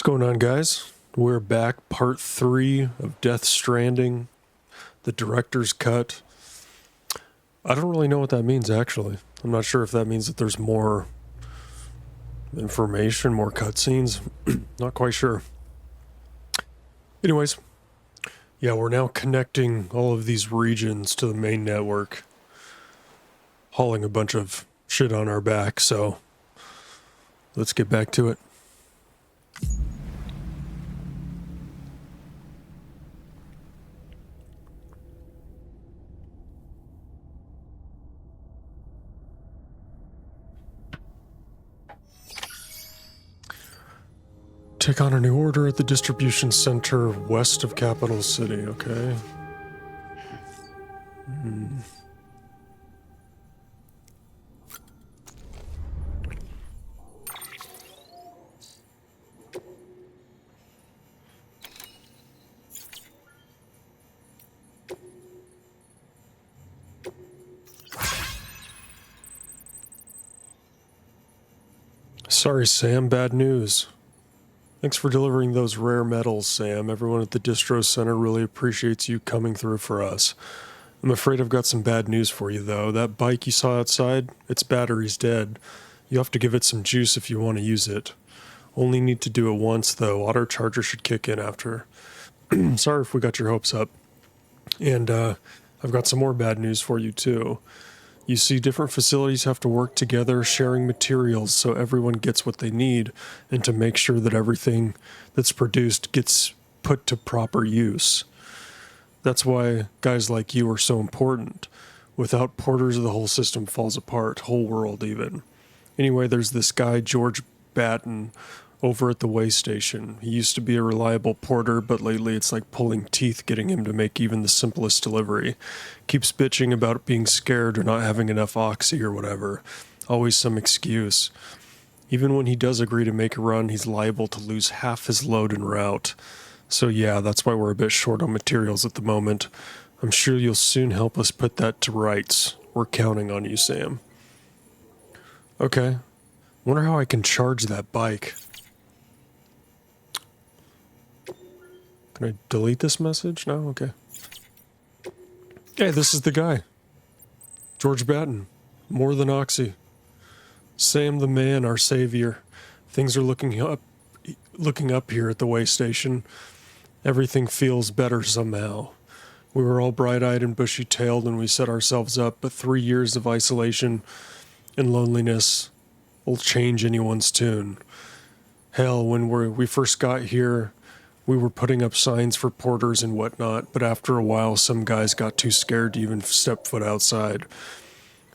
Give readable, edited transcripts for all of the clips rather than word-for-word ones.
going on, guys? We're back, part 3 of Death Stranding, the director's cut. I don't really know what that means, actually. I'm not sure if that means that there's more information, more cutscenes. Not quite sure. Anyways, yeah, we're now connecting all of these regions to the main network, hauling a bunch of shit on our back, so let's get back to it. Take on a new order at the distribution center west of Capital City, okay? Sorry, Sam, bad news. Thanks for delivering those rare metals, Sam. Everyone at the distro center really appreciates you coming through for us. I'm afraid I've got some bad news for you, though. That bike you saw outside, its battery's dead. You have to give it some juice if you want to use it. Only need to do it once, though. Auto charger should kick in after. Sorry if we got your hopes up. And I've got some more bad news for you, too. You see, different facilities have to work together, sharing materials so everyone gets what they need, and to make sure that everything that's produced gets put to proper use. That's why guys like you are so important. Without porters, the whole system falls apart, whole world even. Anyway, there's this guy, George Batten, over at the way station. He used to be a reliable porter, but lately it's like pulling teeth getting him to make even the simplest delivery. Keeps bitching about being scared or not having enough oxy or whatever. Always some excuse. Even when he does agree to make a run, he's liable to lose half his load en route. So yeah, that's why we're a bit short on materials at the moment. I'm sure you'll soon help us put that to rights. We're counting on you, Sam. Okay. Wonder how I can charge that bike. Can I delete this message? No? Okay. Hey, this is the guy. George Batten. More than Oxy. Sam the man, our savior. Things are looking up here at the way station. Everything feels better somehow. We were all bright-eyed and bushy-tailed when we set ourselves up, but 3 years of isolation and loneliness will change anyone's tune. Hell, when we first got here, we were putting up signs for porters and whatnot, but after a while, some guys got too scared to even step foot outside.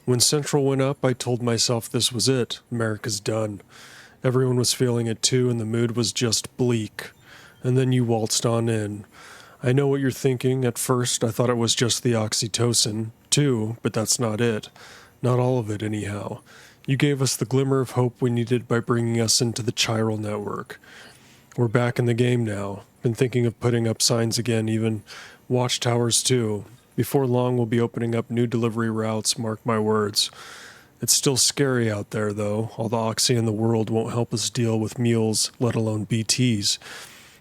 When Central went up, I told myself this was it. America's done. Everyone was feeling it too, and the mood was just bleak. And then you waltzed on in. I know what you're thinking. At first, I thought it was just the oxytocin, too, but that's not it. Not all of it, anyhow. You gave us the glimmer of hope we needed by bringing us into the chiral network. We're back in the game now. Been thinking of putting up signs again, even watchtowers too. Before long, we'll be opening up new delivery routes, mark my words. It's still scary out there, though. All the oxy in the world won't help us deal with mules, let alone BTs.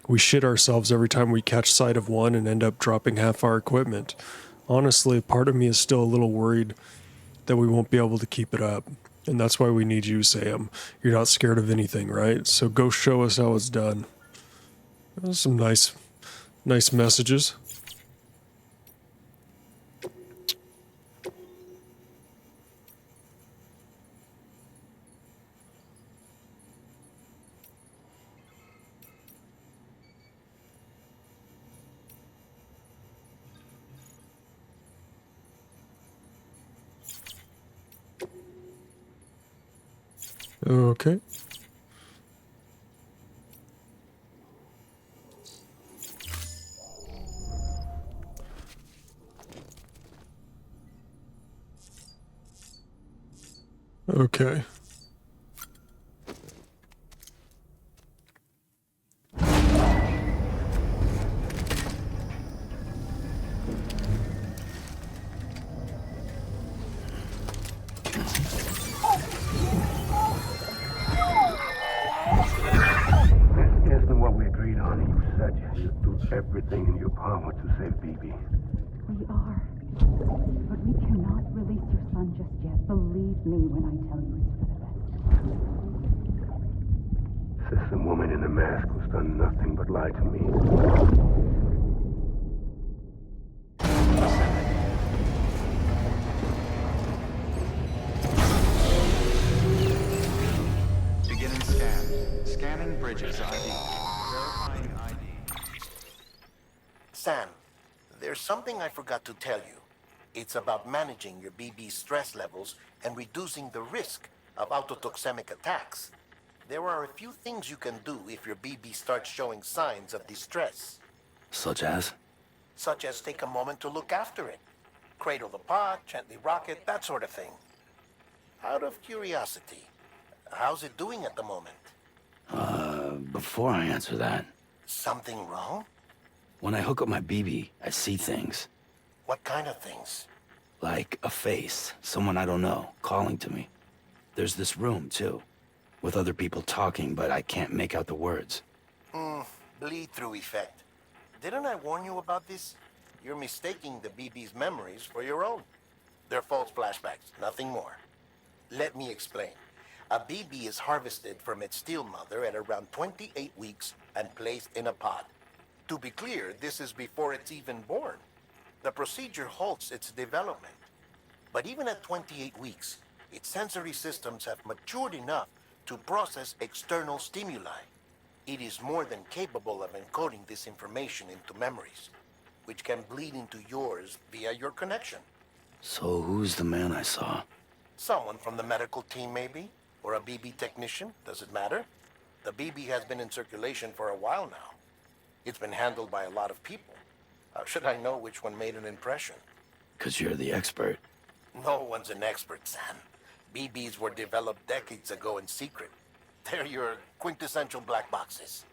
We shit ourselves every time we catch sight of one and end up dropping half our equipment. Honestly, part of me is still a little worried that we won't be able to keep it up. And that's why we need you, Sam. You're not scared of anything, right? So go show us how it's done. Those some nice messages. Okay. Okay. everything in your power to save BB. We are. But we cannot release your son just yet. Believe me when I tell you it's for the best. Says the woman in the mask who's done nothing but lie to me. Beginning scan. Scanning bridges ID. Verifying ID. Sam, there's something I forgot to tell you. It's about managing your BB stress levels and reducing the risk of autotoxemic attacks. There are a few things you can do if your BB starts showing signs of distress. Such as? Such as take a moment to look after it. Cradle the pot, gently rock it, that sort of thing. Out of curiosity, how's it doing at the moment? Before I answer that, Something wrong? when I hook up my BB, I see things. What kind of things? Like a face, someone I don't know, calling to me. There's this room, too, with other people talking, but I can't make out the words. Bleed-through effect. Didn't I warn you about this? You're mistaking the BB's memories for your own. They're false flashbacks, nothing more. Let me explain. A BB is harvested from its steel mother at around 28 weeks and placed in a pod. To be clear, this is before it's even born. The procedure halts its development. But even at 28 weeks, its sensory systems have matured enough to process external stimuli. It is more than capable of encoding this information into memories, which can bleed into yours via your connection. So who's the man I saw? Someone from the medical team, maybe? Or a BB technician? Does it matter? The BB has been in circulation for a while now. It's been handled by a lot of people. How should I know which one made an impression? 'Cause you're the expert. No one's an expert, Sam. BBs were developed decades ago in secret. They're your quintessential black boxes.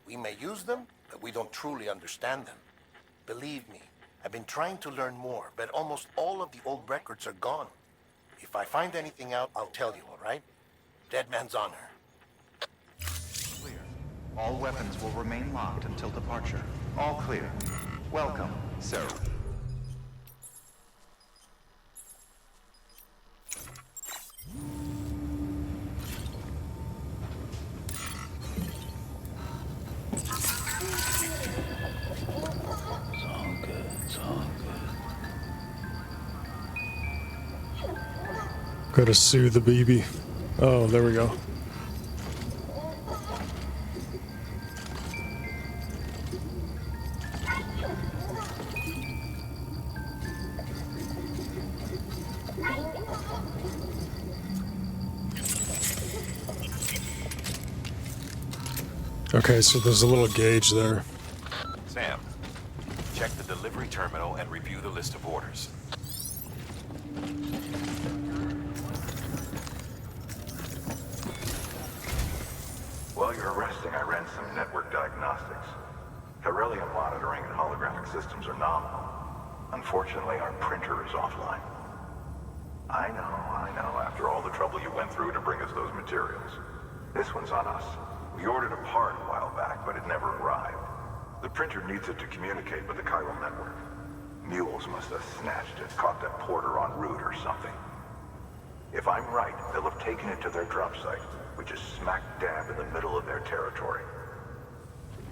We may use them, but we don't truly understand them. Believe me, I've been trying to learn more, but almost all of the old records are gone. If I find anything out, I'll tell you, all right? Dead man's honor. Clear. All weapons will remain locked until departure. All clear. Welcome, sir. It's all good, it's all good. Gotta soothe the BB. Oh, there we go. Okay, so there's a little gauge there. Sam, check the delivery terminal and review the list of orders. While you're resting, I ran some network diagnostics. Beryllium monitoring and holographic systems are nominal. Unfortunately, our printer is offline. I know, after all the trouble you went through to bring us those materials. This one's on us. We ordered a part a while back, but it never arrived. The printer needs it to communicate with the chiral network. Mules must have snatched it, caught that porter en route or something. If I'm right, they'll have taken it to their drop site, which is smack dab in the middle of their territory.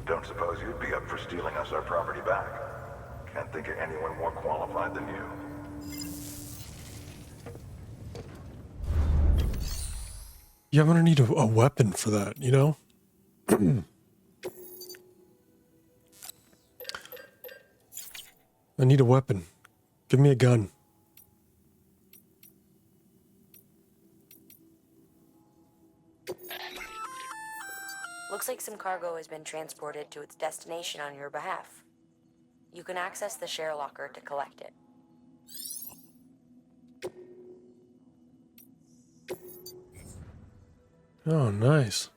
Don't suppose you'd be up for stealing us our property back? Can't think of anyone more qualified than you. Yeah, I'm gonna need a weapon for that, you know? I need a weapon. Give me a gun. Looks like some cargo has been transported to its destination on your behalf. You can access the share locker to collect it. Oh, nice.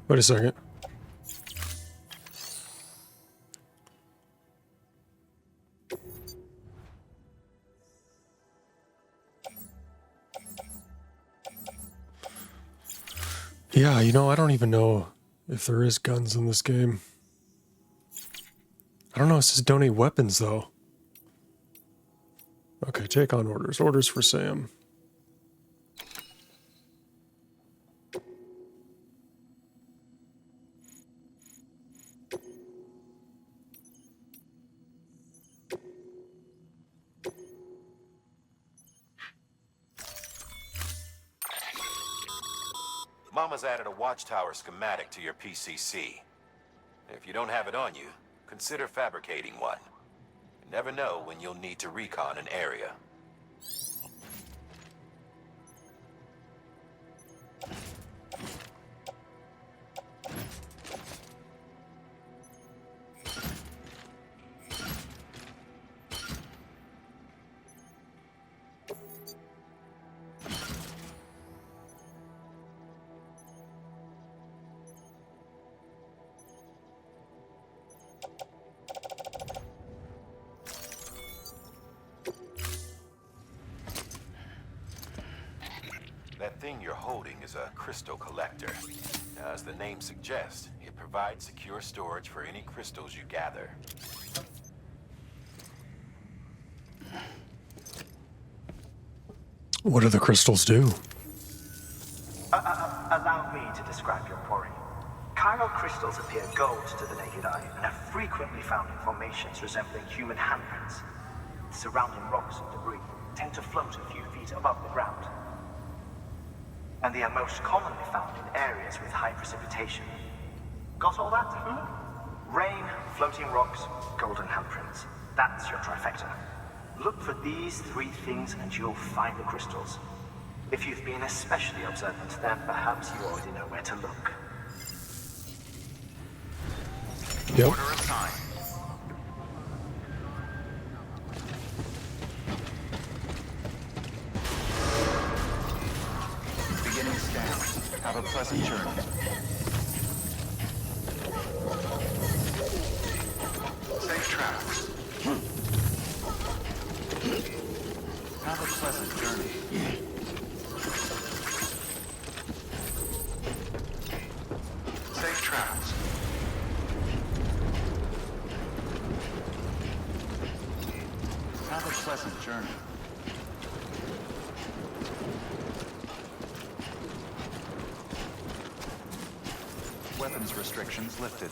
Wait a second. Yeah, you know, I don't even know if there is guns in this game. I don't know, it says donate weapons, though. Okay, take on orders. Orders for Sam. Mama's added a watchtower schematic to your PCC. If you don't have it on you, consider fabricating one. You never know when you'll need to recon an area. That thing you're holding is a crystal collector. Now, as the name suggests, it provides secure storage for any crystals you gather. What do the crystals do? Allow me to describe your quarry. Chiral crystals appear gold to the naked eye and are frequently found in formations resembling human handprints. The surrounding rocks and debris tend to float a few feet above the ground. And they are most commonly found in areas with high precipitation. Got all that? Rain, floating rocks, golden handprints. That's your trifecta. Look for these three things and you'll find the crystals. If you've been especially observant, then perhaps you already know where to look. Yep. Order assigned. Beginning scan. Have a pleasant journey. Safe travels. Have a pleasant journey. Safe travels. Have a pleasant journey. Weapons restrictions lifted.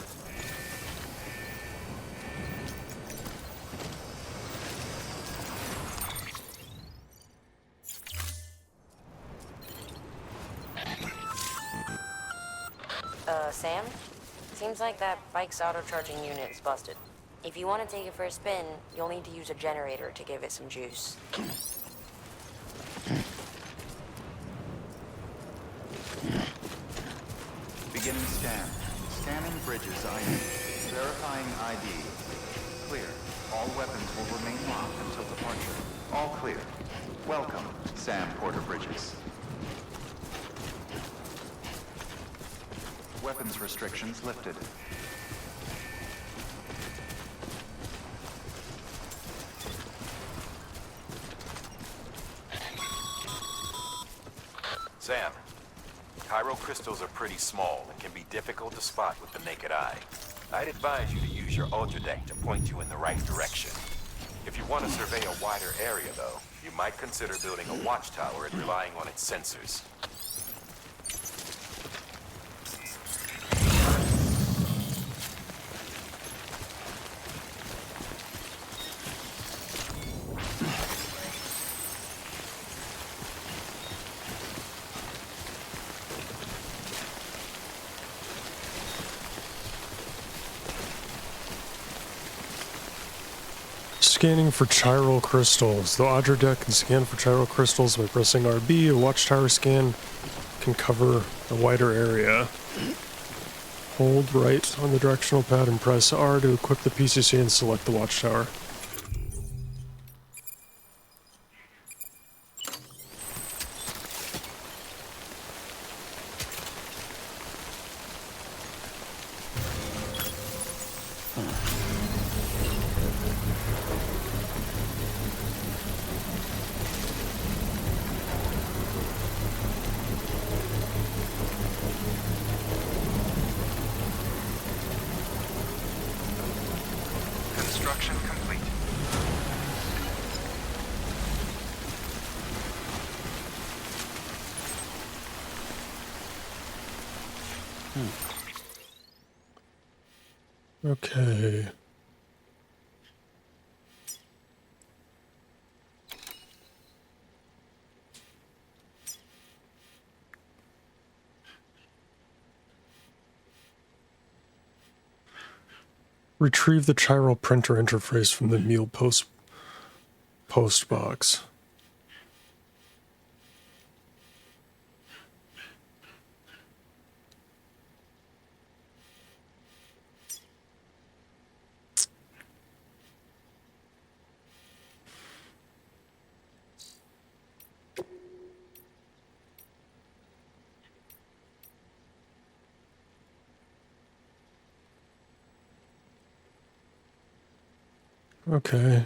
Sam? Seems like that bike's auto-charging unit is busted. If you want to take it for a spin, you'll need to use a generator to give it some juice. Beginning scan. Scanning bridges ID. Verifying ID. Clear. All weapons will remain locked until departure. All clear. Welcome, Sam Porter Bridges. Weapons restrictions lifted. Sam, chiral crystals are pretty small and can be difficult to spot with the naked eye. I'd advise you to use your ultra deck to point you in the right direction. If you want to survey a wider area, though, you might consider building a watchtower and relying on its sensors. Scanning for chiral crystals. The Audra deck can scan for chiral crystals by pressing RB. A watchtower scan can cover a wider area. Hold right on the directional pad and press R to equip the PCC and select the watchtower. Okay. Retrieve the chiral printer interface from the meal post box. Okay.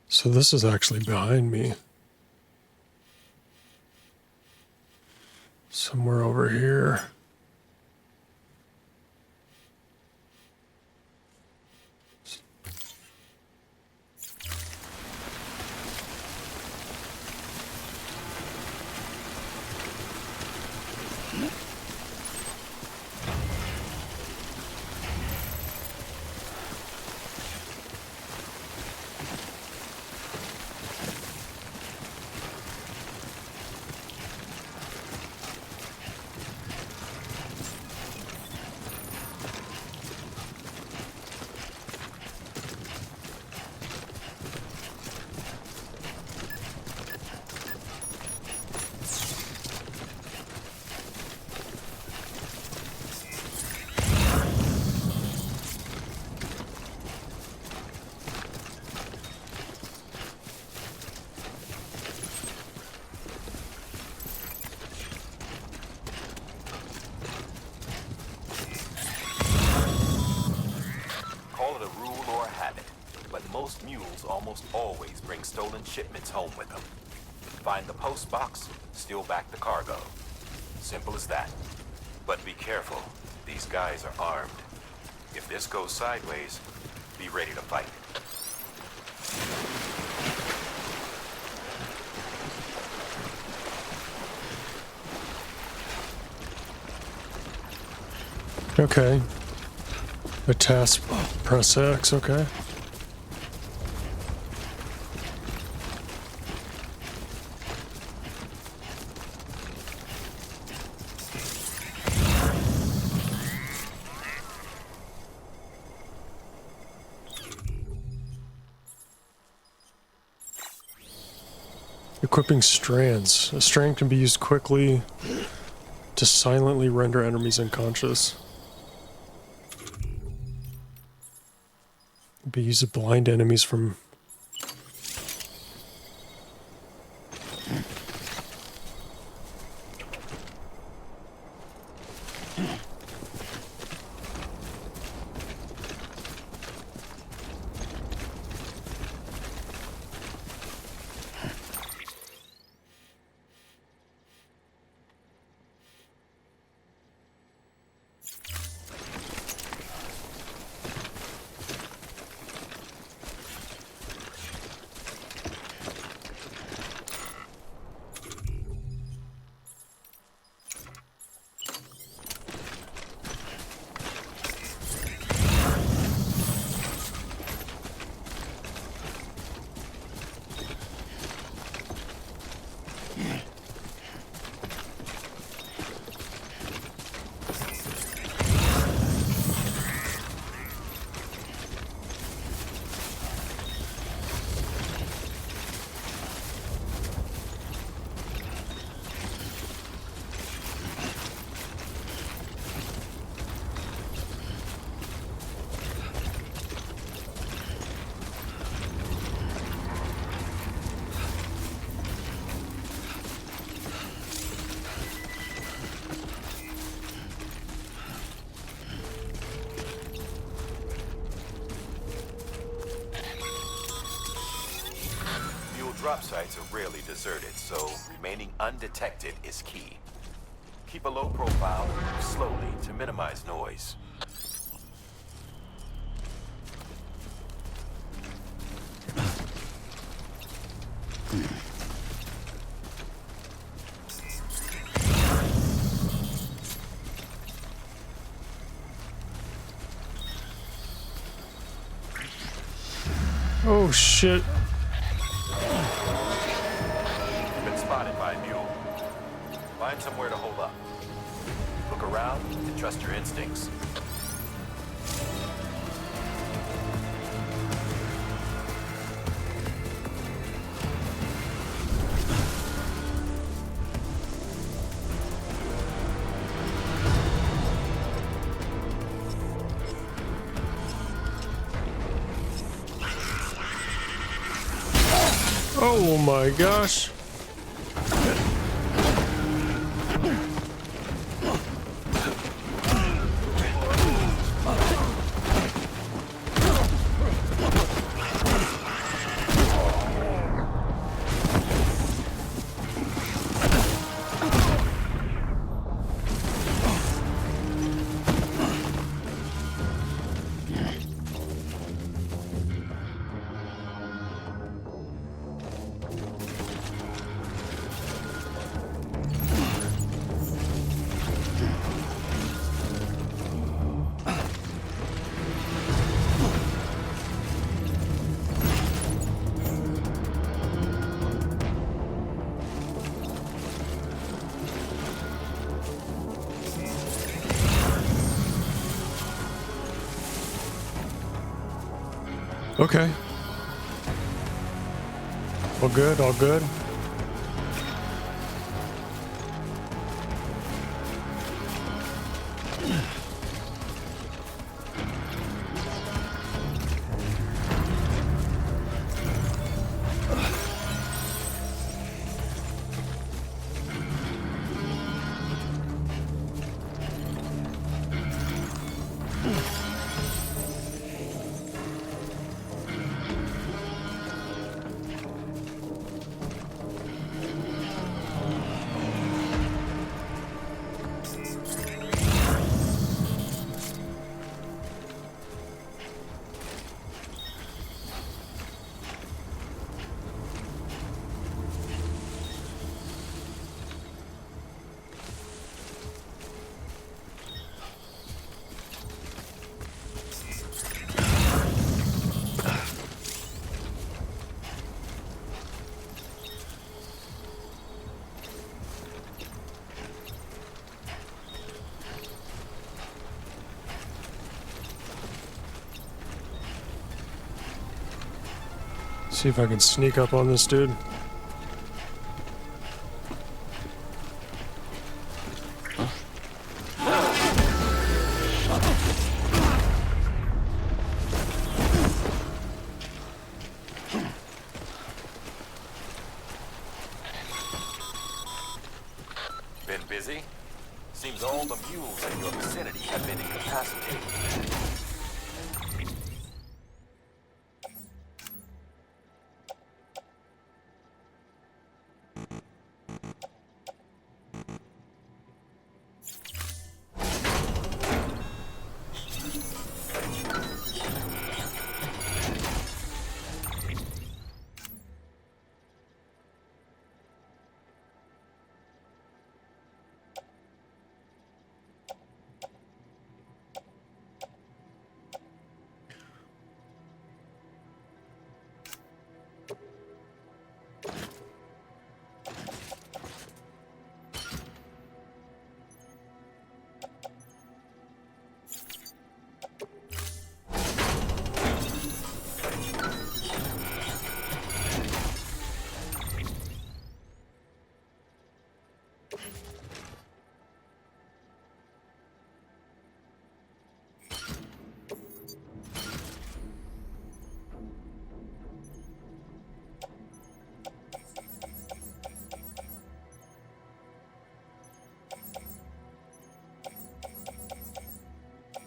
So this is actually behind me. Somewhere over here. Most mules almost always bring stolen shipments home with them. Find the post box, steal back the cargo. Simple as that. But be careful. These guys are armed. If this goes sideways, be ready to fight. Okay. A task, press X, okay. Equipping strands. A strand can be used quickly to silently render enemies unconscious. Be used to blind enemies from... Drop sites are rarely deserted, so remaining undetected is key. Keep a low profile and move slowly to minimize noise. shit. You've been spotted by a mule. Find somewhere to hold up. Look around and trust your instincts. Oh my gosh. Okay. All good, all good. See if I can sneak up on this dude. Been busy? Seems all the mules in your vicinity have been incapacitated.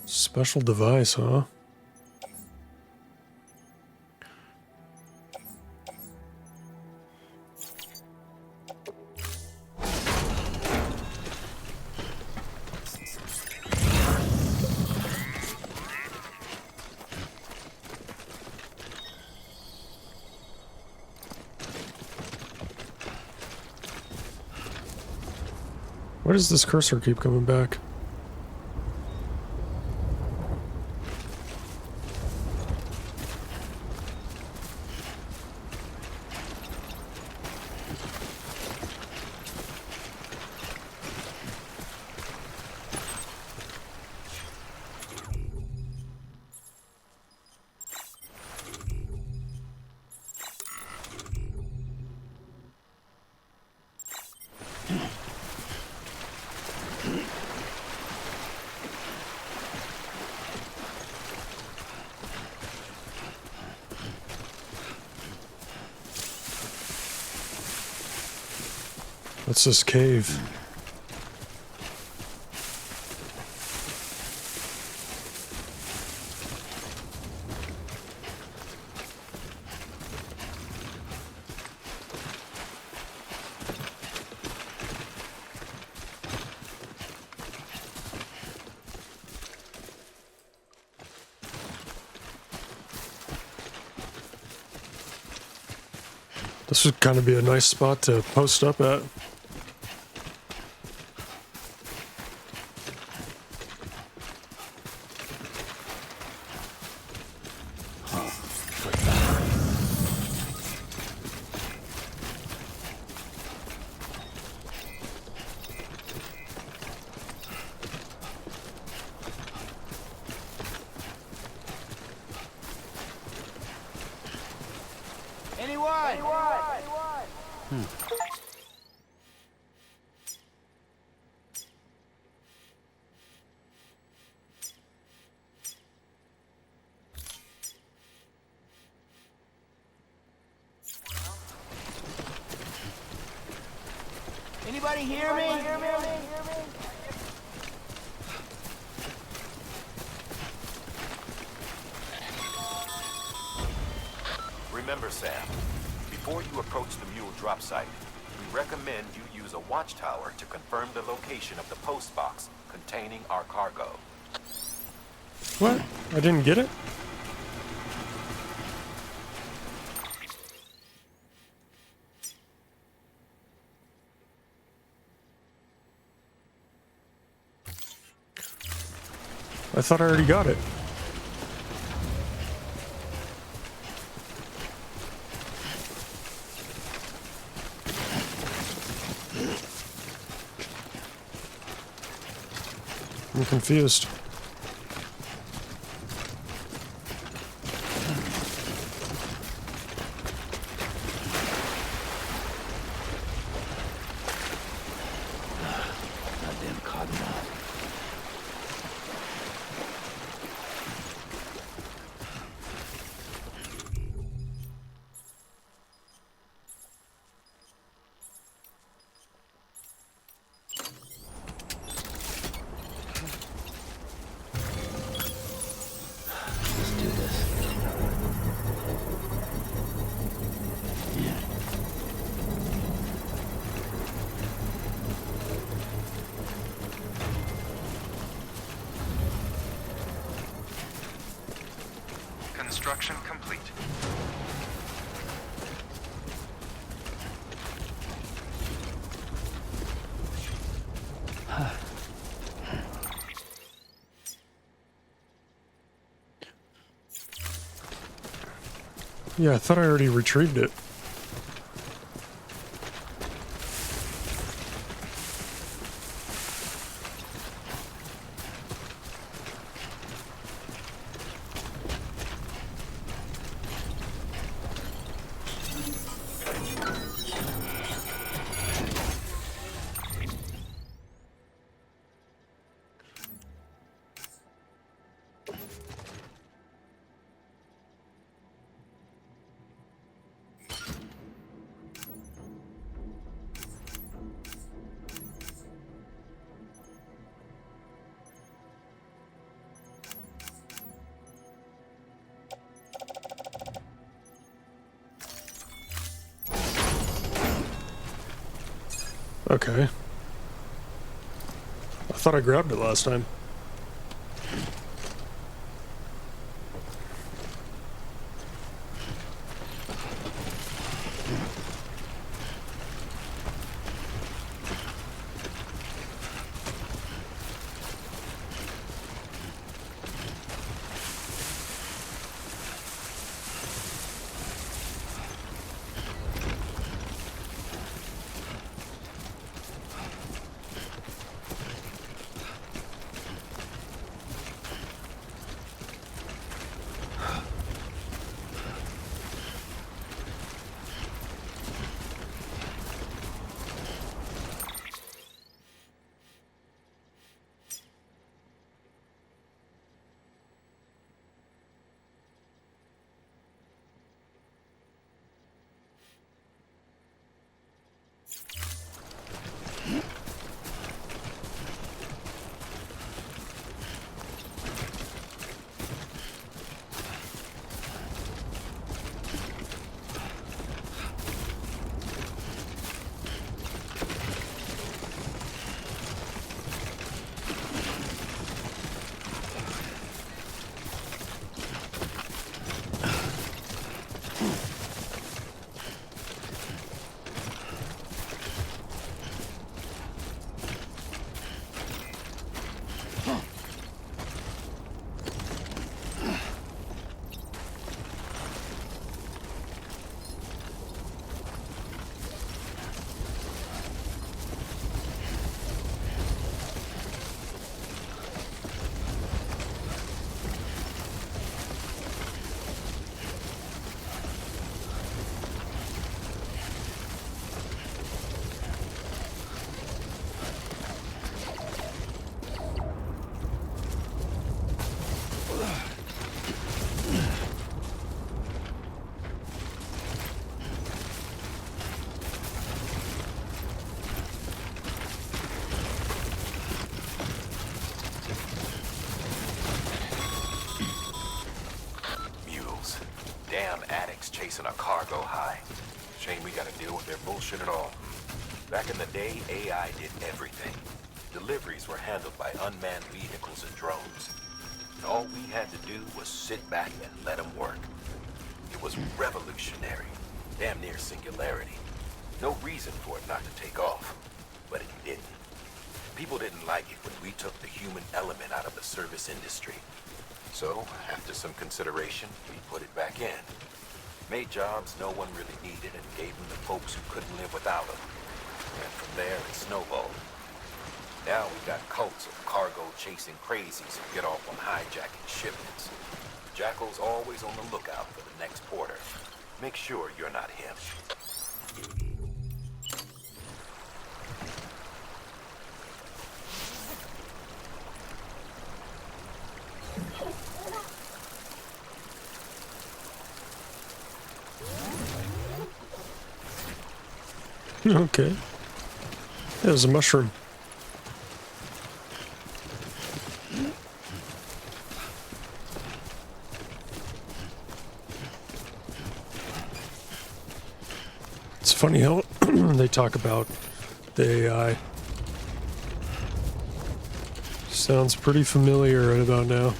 Special device, huh? Why does this cursor keep coming back? What's this cave? This would kind of be a nice spot to post up at. Anybody hear me? Remember, Sam, before you approach the mule drop site, we recommend you use a watchtower to confirm the location of the post box containing our cargo. What? I didn't get it? I thought I already got it. I'm confused. Goddamn cottonmouth. Let's do this. Yeah. Construction complete. Yeah, I thought I already retrieved it. Okay. I thought I grabbed it last time. a cargo high. Shame we gotta deal with their bullshit at all. Back in the day, AI did everything. Deliveries were handled by unmanned vehicles and drones. And all we had to do was sit back and let them work. It was revolutionary, damn near singularity. No reason for it not to take off, but it didn't. People didn't like it when we took the human element out of the service industry. So, after some consideration, we put it back in. Made jobs no one really needed and gave them to folks who couldn't live without them. And from there, it snowballed. Now we got cults of cargo-chasing crazies who get off on hijacking shipments. Jackal's always on the lookout for the next porter. Make sure you're not him. Okay. There's a mushroom. It's funny how they talk about the AI. Sounds pretty familiar right about now.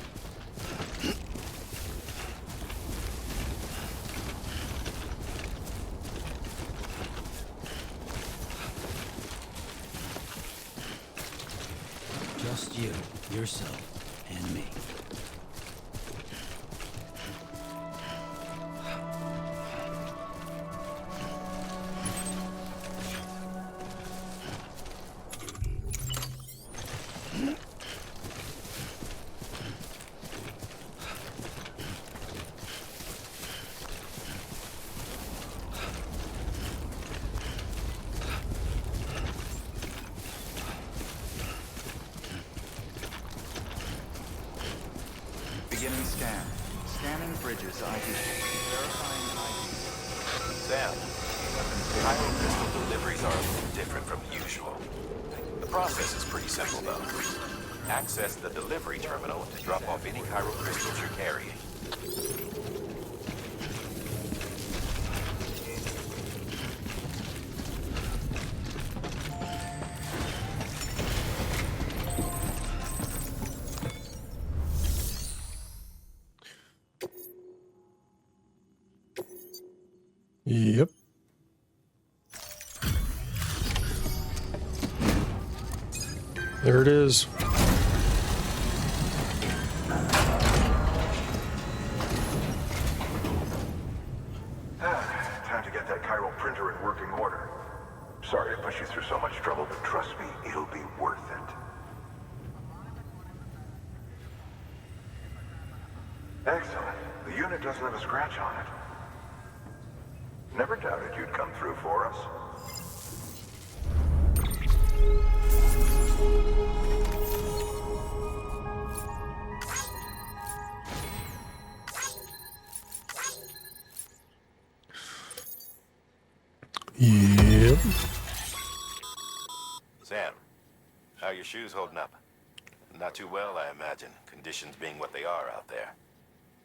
Just you, yourself, and me. Beginning scan. Scanning bridges ID. Verifying ID. Sam, Cairo crystal deliveries are a little different from usual. The process is pretty simple, though. Access the delivery terminal to drop off any Cairo crystals you're carrying. Yep. There it is. Time to get that chiral printer in working order. Sorry to push you through so much trouble, but trust me, it'll be worth it. Excellent. The unit doesn't have a scratch on it. Never doubted you'd come through for us. Yep. Sam, how are your shoes holding up? Not too well, I imagine, conditions being what they are out there.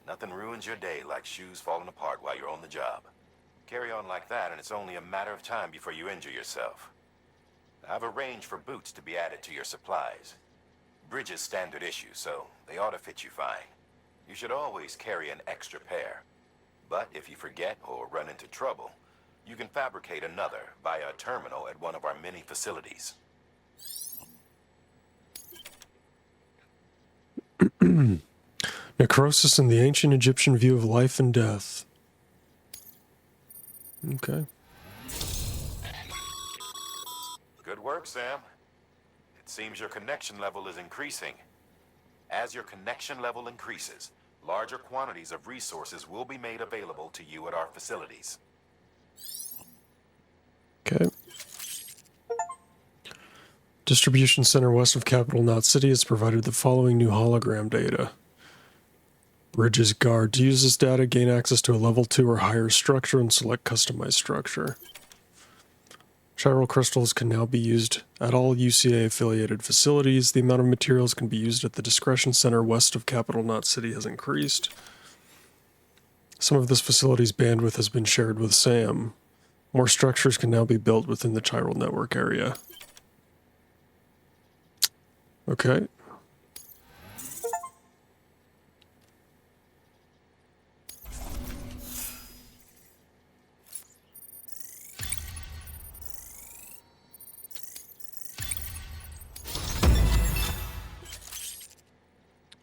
Nothing ruins your day like shoes falling apart while you're on the job. Carry on like that, and it's only a matter of time before you injure yourself. I've arranged for boots to be added to your supplies. Bridge is standard issue, so they ought to fit you fine. You should always carry an extra pair. But if you forget or run into trouble, you can fabricate another via a terminal at one of our many facilities. Necrosis in the ancient Egyptian view of life and death. Okay. Good work, Sam. It seems your connection level is increasing. As your connection level increases, larger quantities of resources will be made available to you at our facilities. Okay. Distribution center west of Capital Knot City has provided the following new hologram data. Bridges guard. To use this data, gain access to a level 2 or higher structure and select customized structure. Chiral crystals can now be used at all UCA affiliated facilities. The amount of materials can be used at the discretion center west of Capital Knot City has increased. Some of this facility's bandwidth has been shared with Sam. More structures can now be built within the chiral network area. Okay.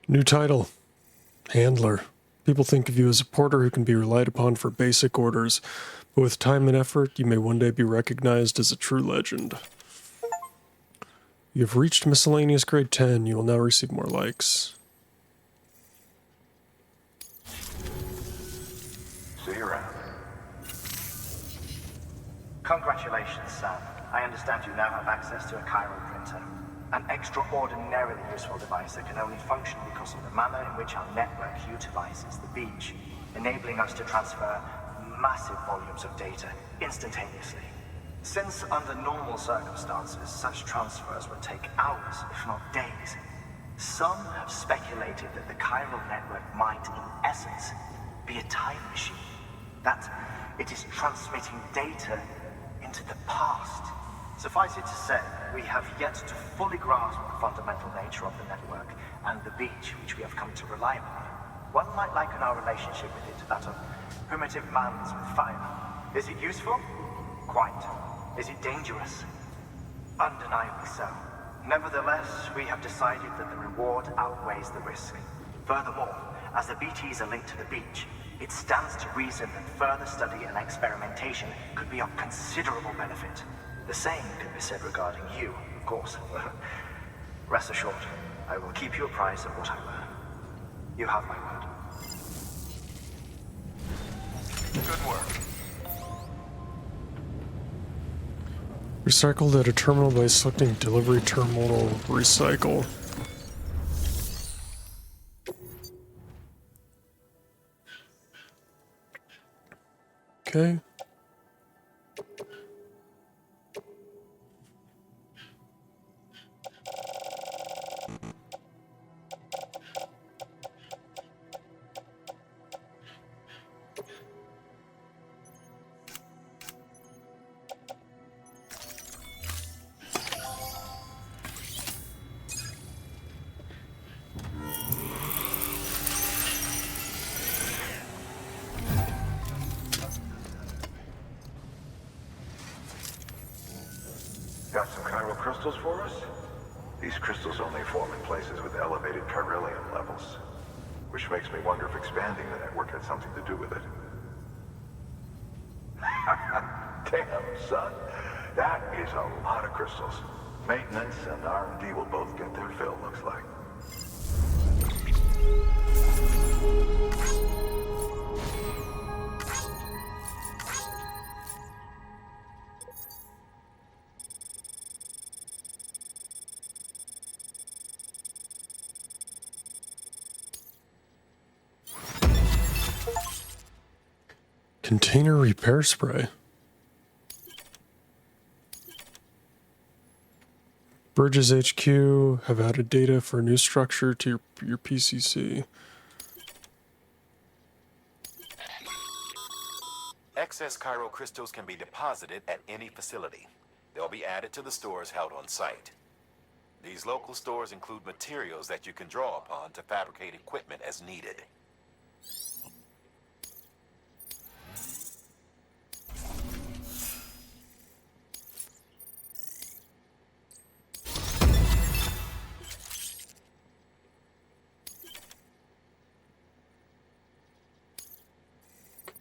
New title. Handler. People think of you as a porter who can be relied upon for basic orders, but with time and effort, you may one day be recognized as a true legend. You have reached miscellaneous grade 10. You will now receive more likes. See you around. Congratulations, Sam. I understand you now have access to a chiral printer. An extraordinarily useful device that can only function because of the manner in which our network utilizes the beach, enabling us to transfer massive volumes of data instantaneously. Since under normal circumstances, such transfers would take hours, if not days, some have speculated that the chiral network might, in essence, be a time machine. That it is transmitting data into the past. Suffice it to say, we have yet to fully grasp the fundamental nature of the network and the beach which we have come to rely upon. One might liken our relationship with it to that of primitive mans with fire. Is it useful? Quite. Is it dangerous? Undeniably so. Nevertheless, we have decided that the reward outweighs the risk. Furthermore, as the BTs are linked to the beach, it stands to reason that further study and experimentation could be of considerable benefit. The same can be said regarding you, of course. Rest assured, I will keep you apprised of what I learn. You have my word. Good work. Recycled at a terminal by selecting delivery terminal recycle. Okay. Got some chiral crystals for us? These crystals only form in places with elevated chiralium levels, which makes me wonder if expanding the network had something to do with it. Damn, son. That is a lot of crystals. Maintenance and R&D will both get their fill, looks like. Container repair spray. Bridges HQ have added data for a new structure to your PCC. Excess chiral crystals can be deposited at any facility. They'll be added to the stores held on site. These local stores include materials that you can draw upon to fabricate equipment as needed.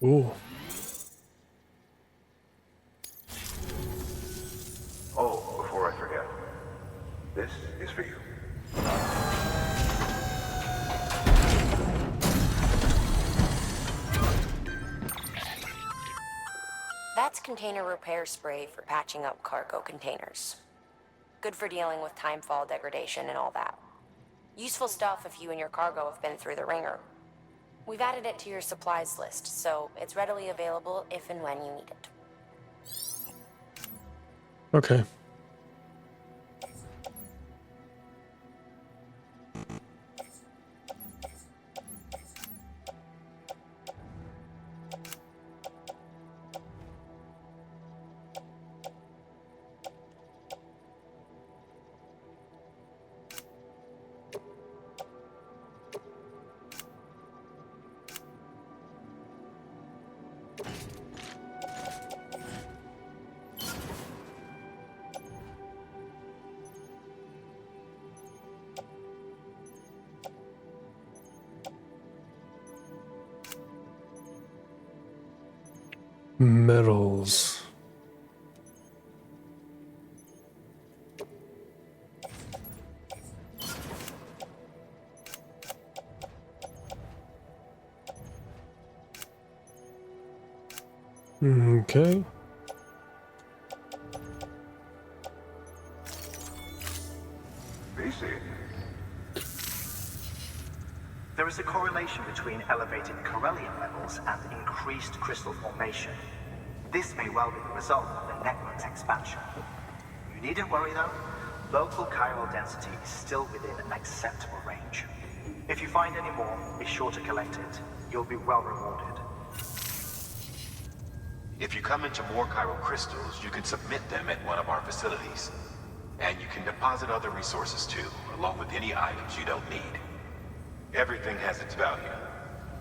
Ooh. Oh, before I forget, this is for you. That's container repair spray for patching up cargo containers. Good for dealing with timefall degradation and all that. Useful stuff if you and your cargo have been through the ringer. We've added it to your supplies list, so it's readily available if and when you need it. Okay. Metals. Okay. There is a correlation between elevated Corellium levels and increased crystal formation. This may well be the result of the network's expansion. You needn't worry though. Local chiral density is still within an acceptable range. If you find any more, be sure to collect it. You'll be well rewarded. If you come into more chiral crystals, you can submit them at one of our facilities. And you can deposit other resources too, along with any items you don't need. Everything has its value.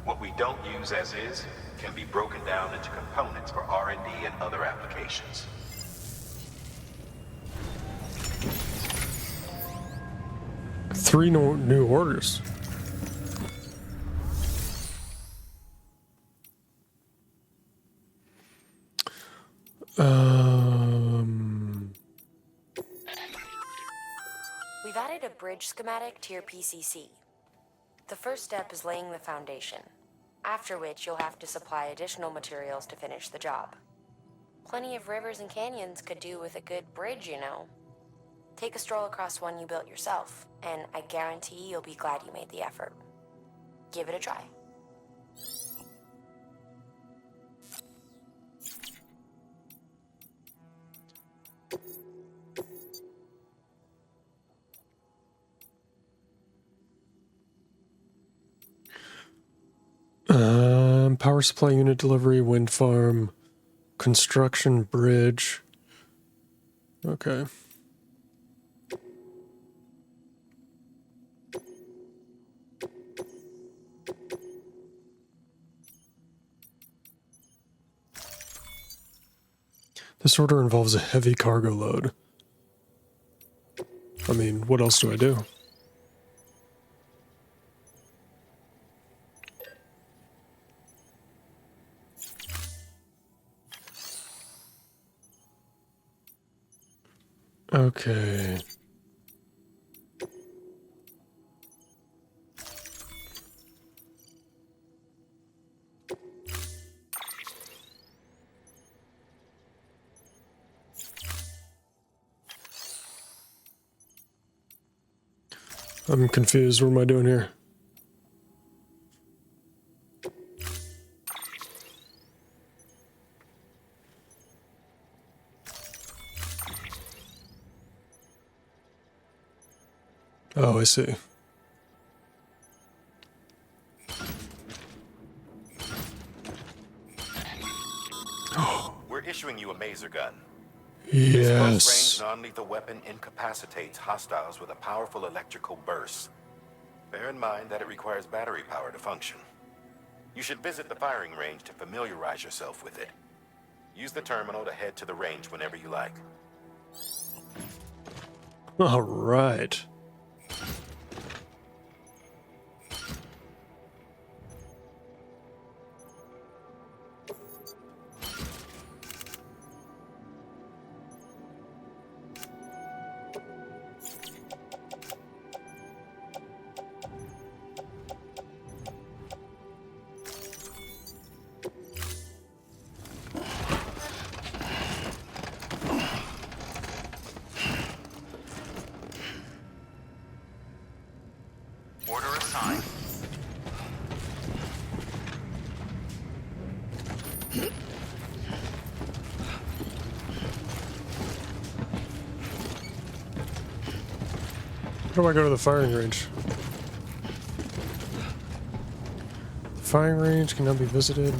What we don't use as is can be broken down into components for R&D and other applications. Three new orders. We've added a bridge schematic to your PCC. The first step is laying the foundation, after which you'll have to supply additional materials to finish the job. Plenty of rivers and canyons could do with a good bridge, you know. Take a stroll across one you built yourself, and I guarantee you'll be glad you made the effort. Give it a try. Power supply unit delivery, wind farm, construction bridge. Okay. This order involves a heavy cargo load. I mean, what else do I do? Okay. I'm confused. What am I doing here? Oh, I see. We're issuing you a maser gun. Yes. This close-range, non-lethal weapon incapacitates hostiles with a powerful electrical burst. Bear in mind that it requires battery power to function. You should visit the firing range to familiarize yourself with it. Use the terminal to head to the range whenever you like. All right. Order assigned. How do I go to the firing range? The firing range cannot be visited.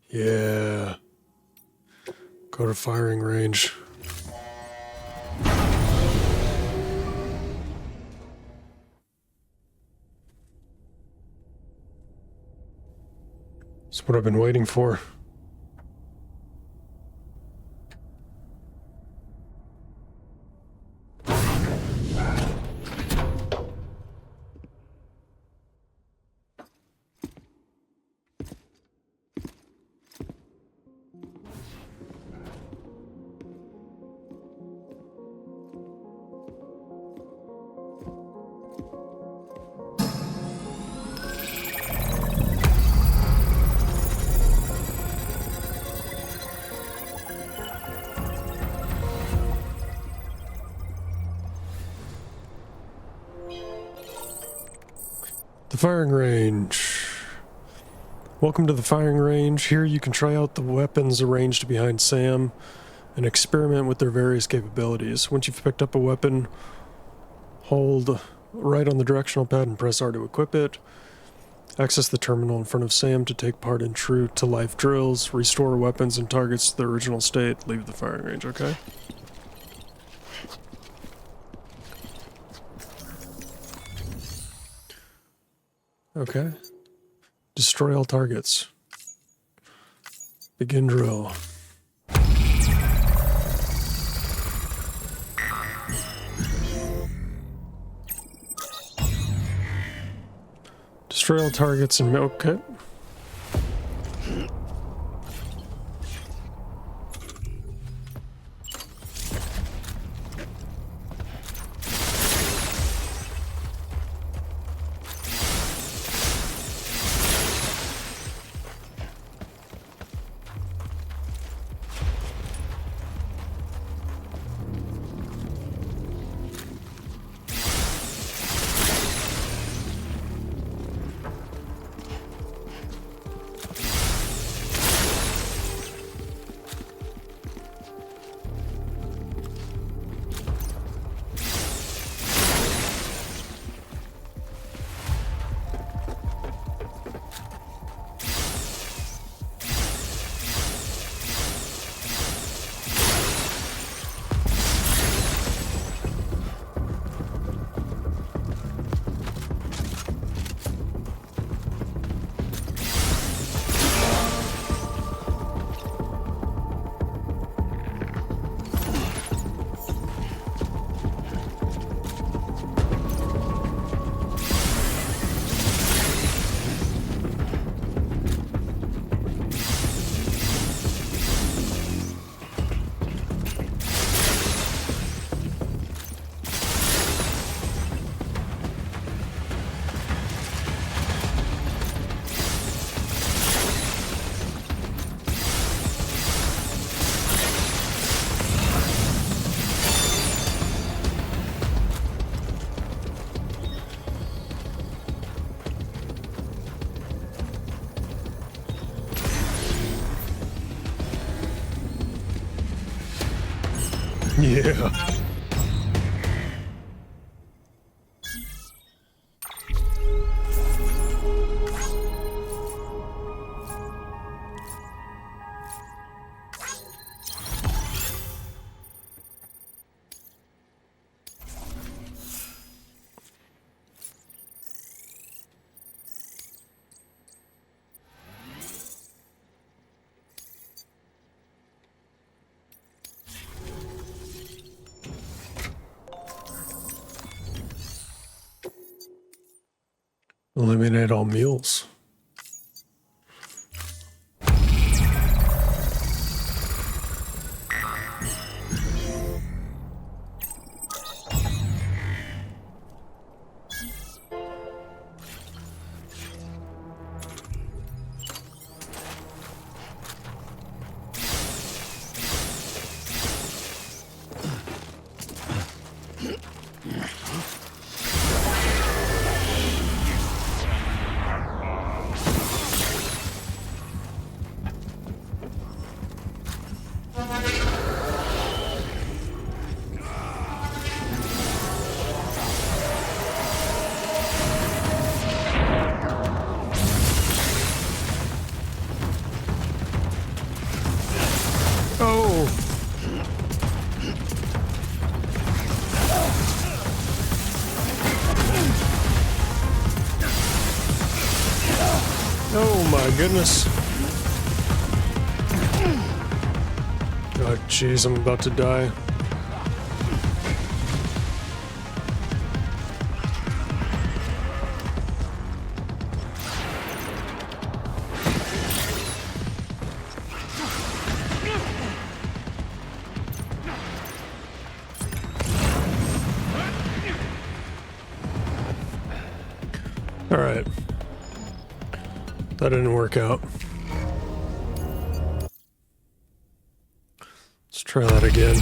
Yeah. Go to firing range. That's what I've been waiting for. firing range. Welcome to the firing range. Here you can try out the weapons arranged behind Sam and experiment with their various capabilities. Once you've picked up a weapon, hold right on the directional pad and press R to equip it. Access the terminal in front of Sam to take part in true-to-life drills. Restore weapons and targets to their original state. Leave the firing range, okay? Okay. Destroy all targets. Begin drill. Destroy all targets and okay. Yeah. Eliminate all mules. Oh my goodness. Oh jeez, I'm about to die. All right. That didn't work out. Let's try that again.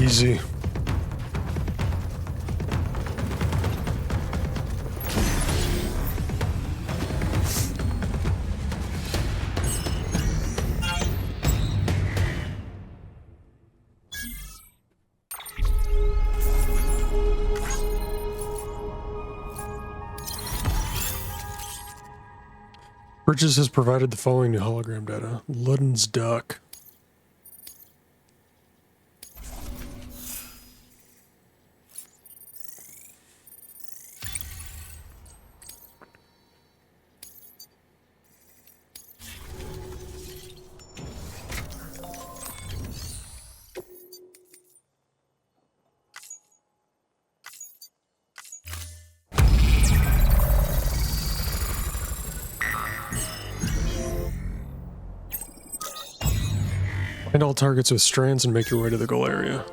Easy. Bridges has provided the following new hologram data. Ludden's duck. Find all targets with strands and make your way to the goal area.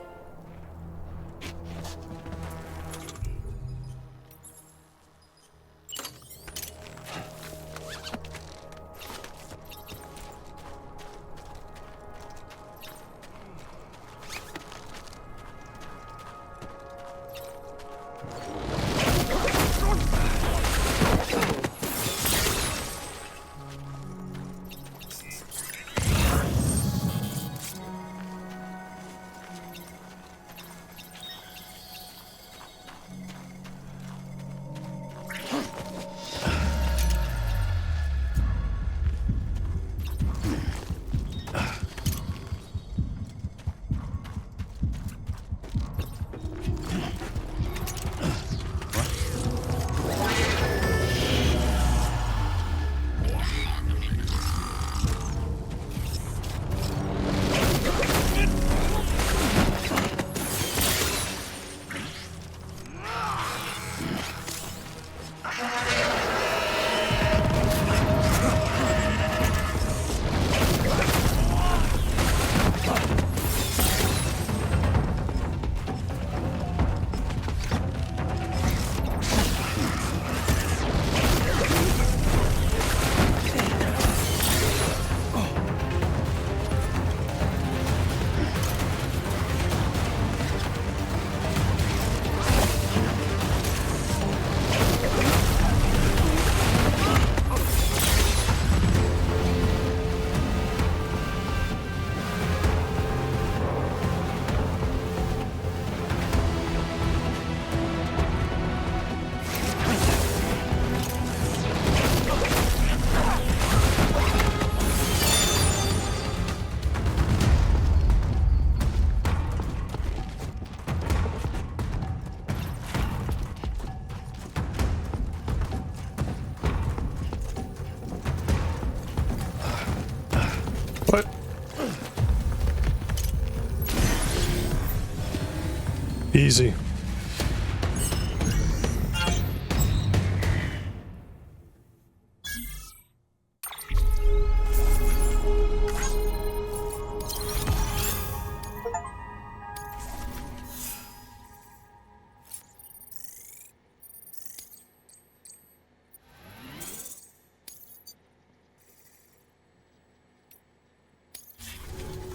What? Easy.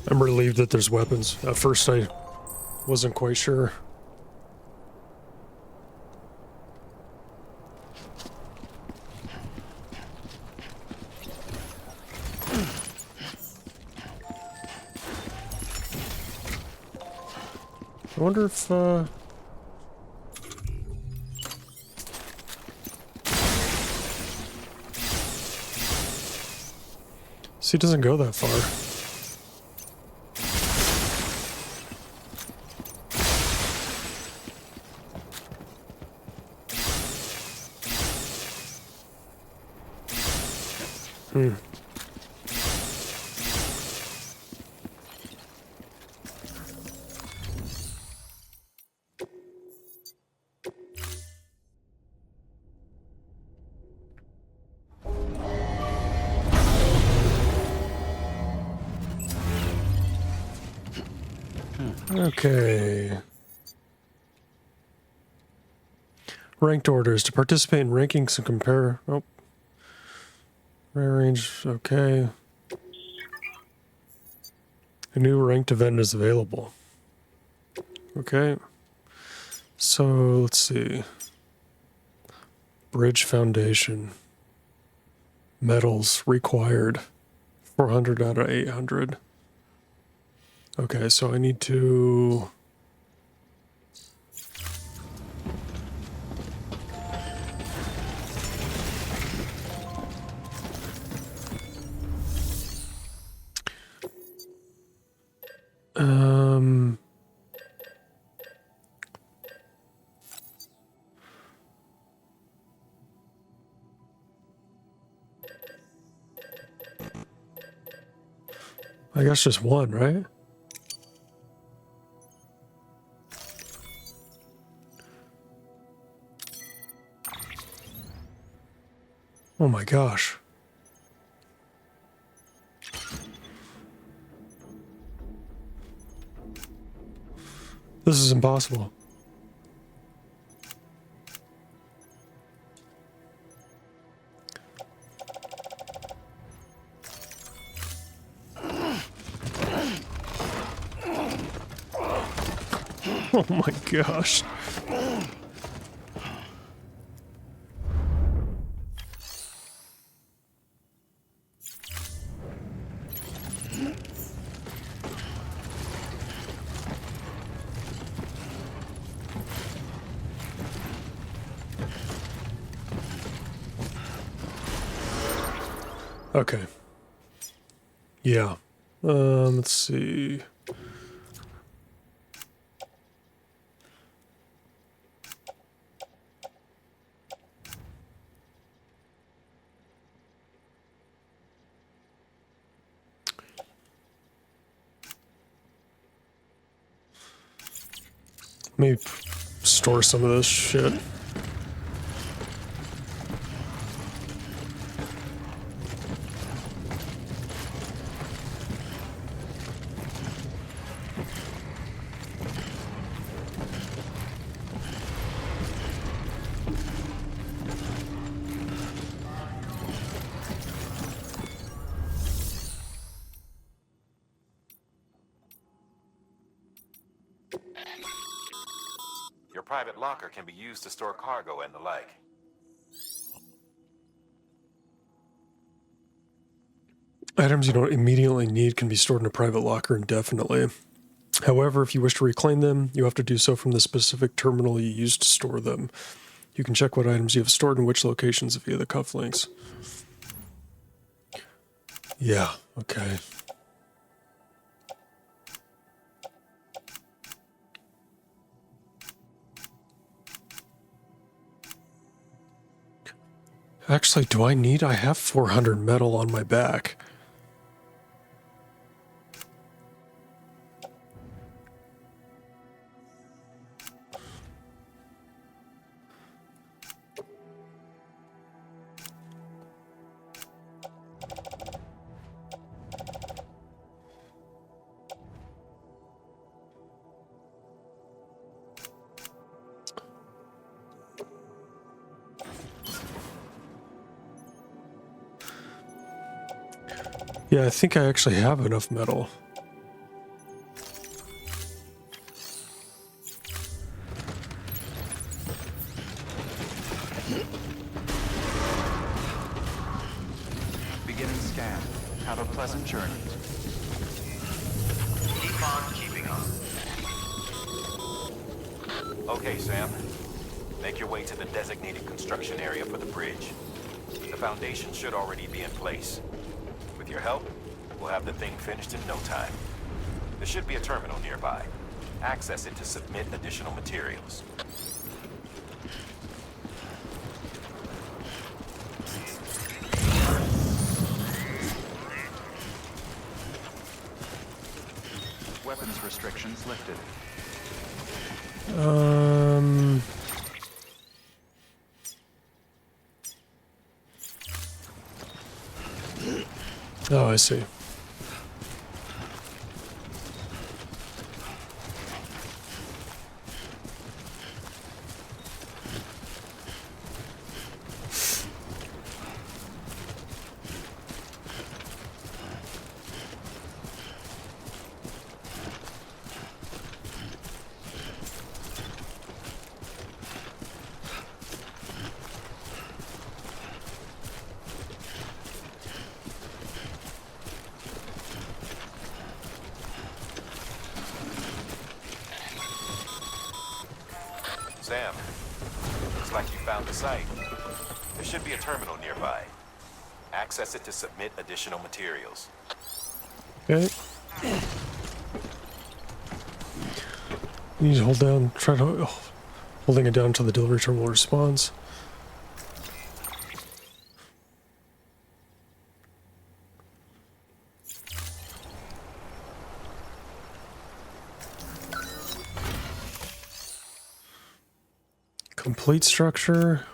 I'm relieved that there's weapons. At first I wasn't quite sure. I wonder if, see, it doesn't go that far. Okay. Ranked orders. To participate in rankings and compare... Oh. Rare range. Okay. A new ranked event is available. Okay. So, let's see. Bridge foundation. Metals required. 400 out of 800. Okay, so I need to... I guess just one, right? Oh my gosh. This is impossible. Oh my gosh. Okay. Yeah. Let's see. Let me store some of this shit. Your private locker can be used to store cargo and the like. Items you don't immediately need can be stored in a private locker indefinitely. However, if you wish to reclaim them, you have to do so from the specific terminal you used to store them. You can check what items you have stored in which locations via the cufflinks. Yeah, okay. Actually, do I need? I have 400 metal on my back. Yeah, I think I actually have enough metal. Beginning scan. Have a pleasant journey. Keep on keeping on. Okay, Sam. Make your way to the designated construction area for the bridge. The foundation should already be in place. With your help, we'll have the thing finished in no time. There should be a terminal nearby. Access it to submit additional materials. Weapons restrictions lifted. Oh, I see. Sam, looks like you found the site. There should be a terminal nearby. Access it to submit additional materials. Okay. You need to hold down, holding it down until the delivery terminal responds. Complete structure.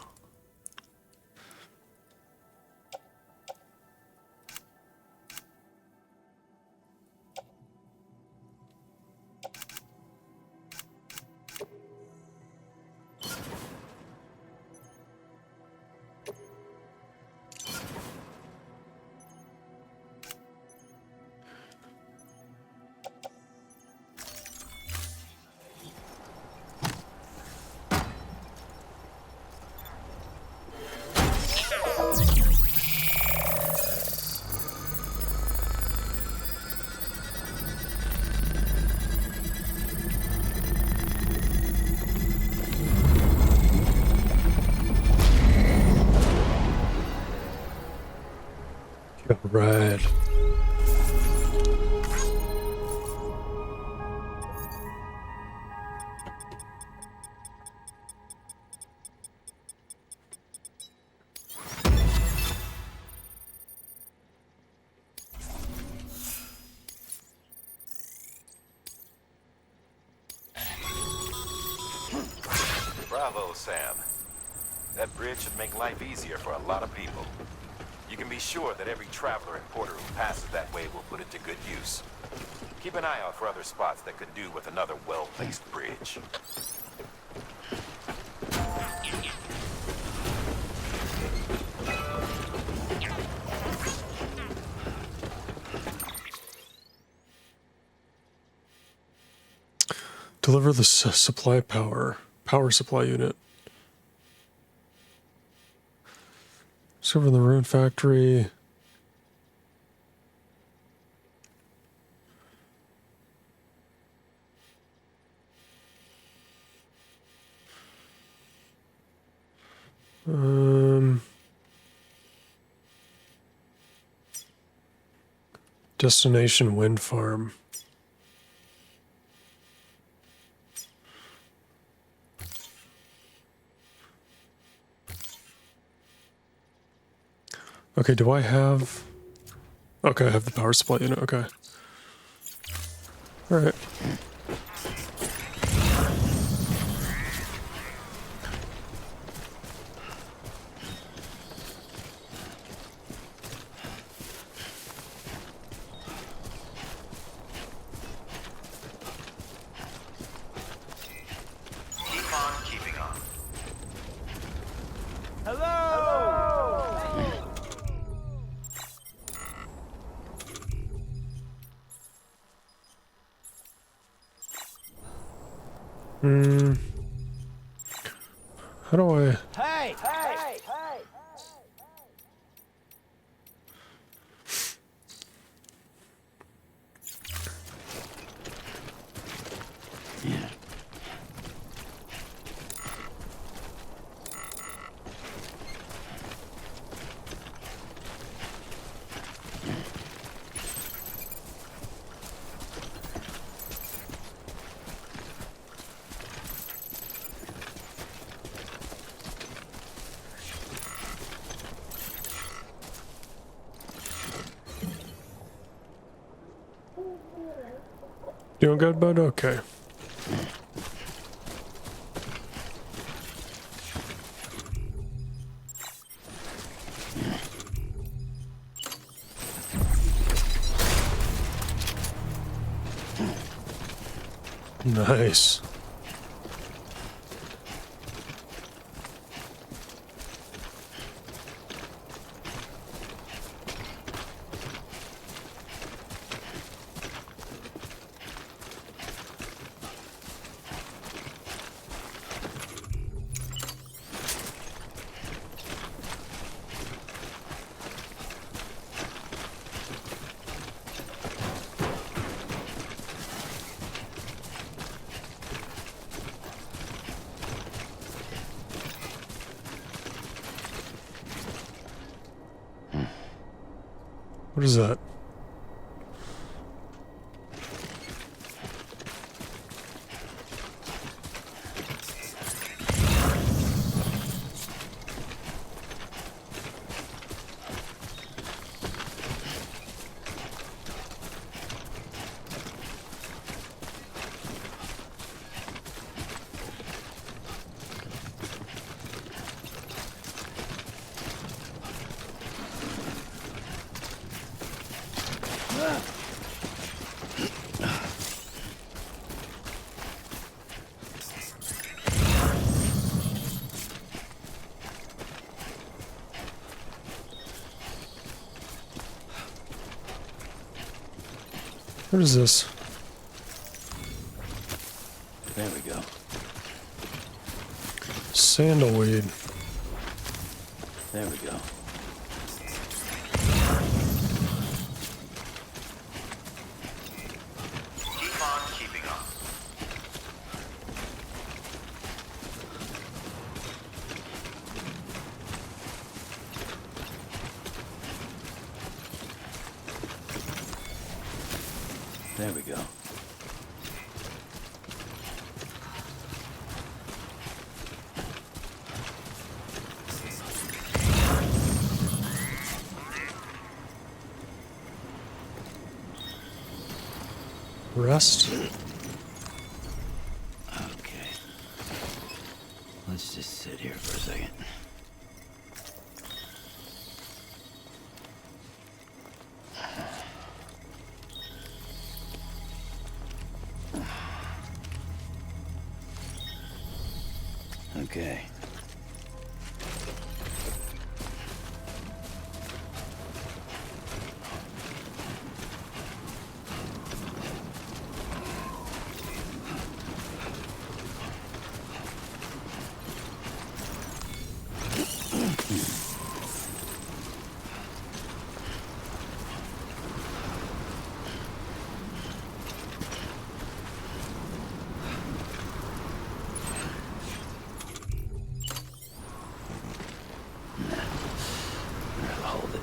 Right. Bravo, Sam. That bridge should make life easier for a lot of people. You can be sure that every traveler and porter who passes that way will put it to good use. Keep an eye out for other spots that could do with another well-placed bridge. Deliver the supply power supply unit. Server in the Rune Factory. Destination Wind Farm. Okay, do I have... Okay, I have the power supply unit, okay. Alright. Keep on keeping on. How do I... Hey! Doing good, bud? Okay. Nice. What is that? What is this? There we go. Sandalweed. There we go. Keep on keeping on. There we go. Rest. Okay. Let's just sit here for a second. Okay. Hold it.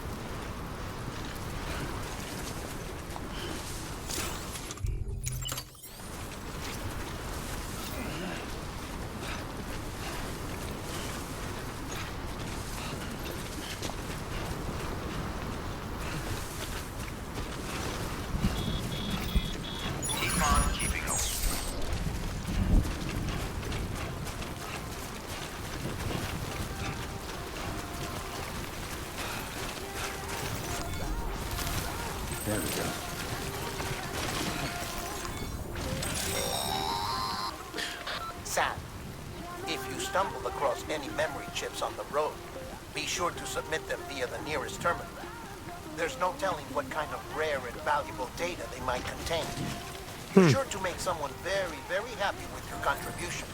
Keep on keeping on. There we go. Sam, if you stumble across any memory chips on the road, be sure to submit them via the nearest terminal. There's no telling what kind of rare and valuable data they might contain. You're sure to make someone very, very happy with your contribution.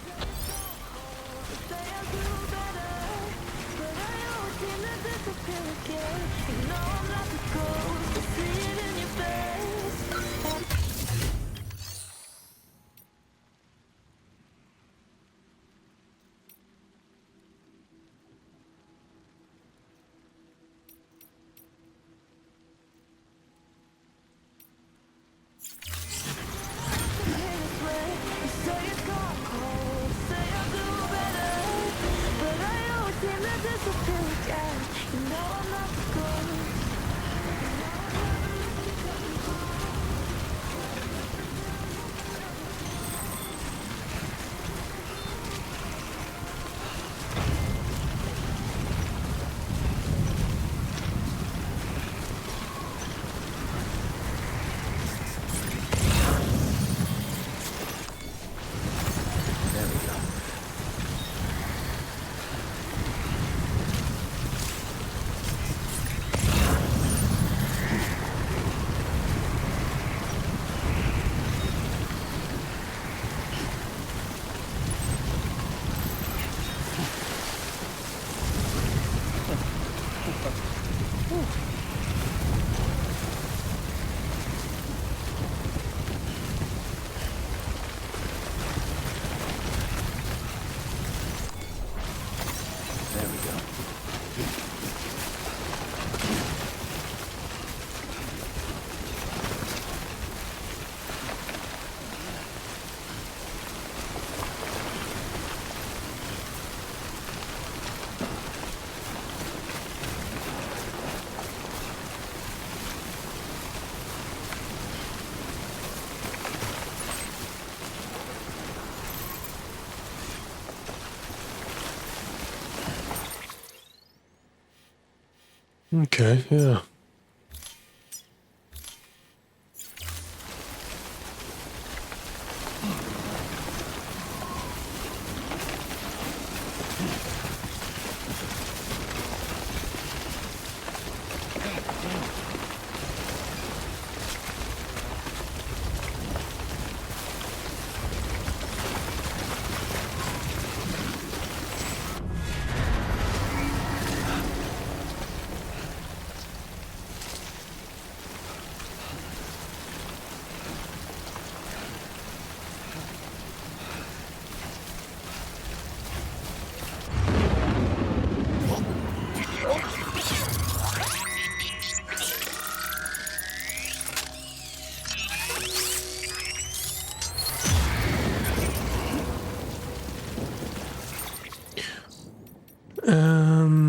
Okay, yeah.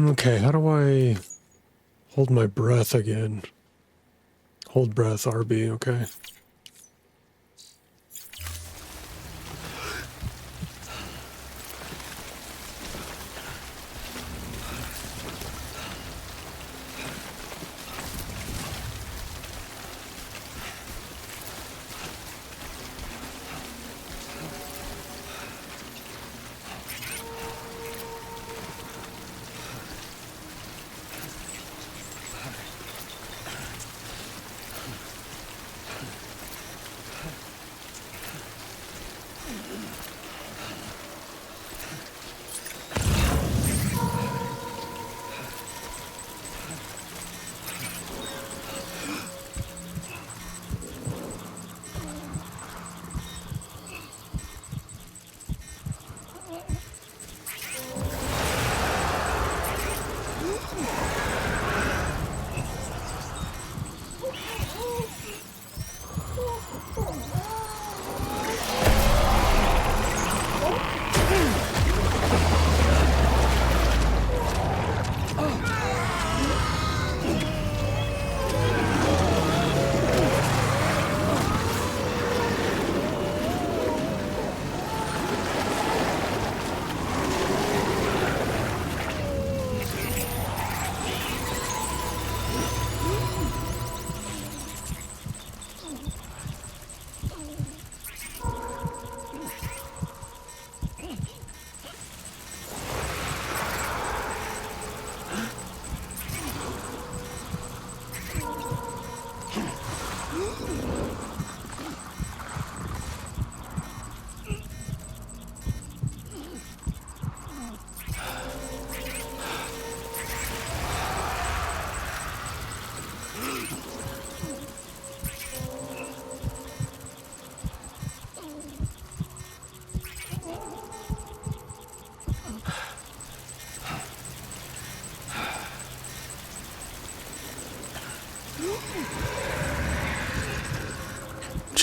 Okay, how do I hold my breath again? Hold breath, RB, okay.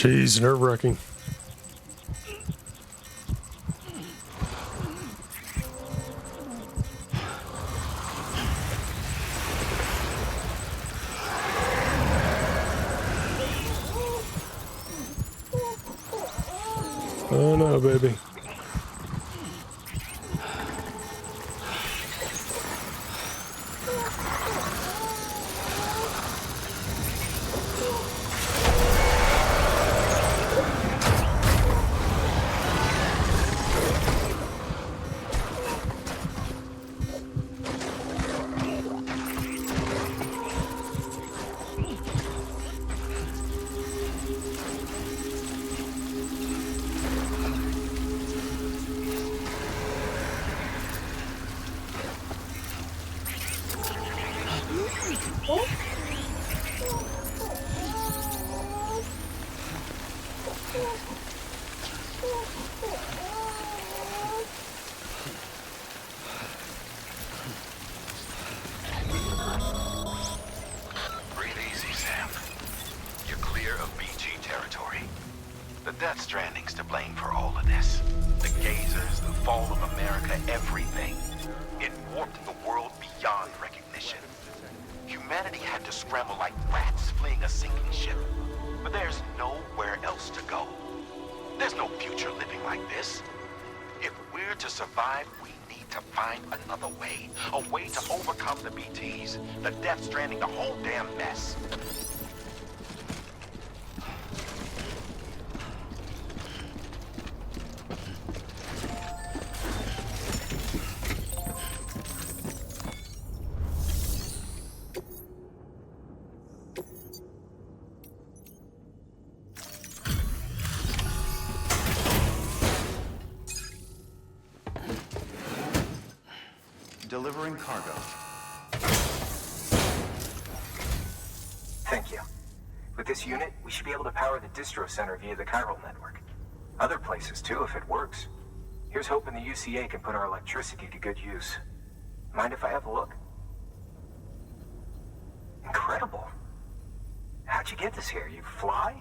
Jeez, nerve-wracking. Oh no, baby. That Stranding's to blame for all of this. The gazers, the fall of America, everything. It warped the world beyond recognition. Humanity had to scramble like rats fleeing a sinking ship. But there's nowhere else to go. There's no future living like this. If we're to survive, we need to find another way. A way to overcome the BTs, the Death Stranding, the whole damn mess. Delivering cargo. Thank you. With this unit, we should be able to power the distro center via the chiral network. Other places too, if it works. Here's hoping the UCA can put our electricity to good use. Mind if I have a look? Incredible. How'd you get this here? You fly?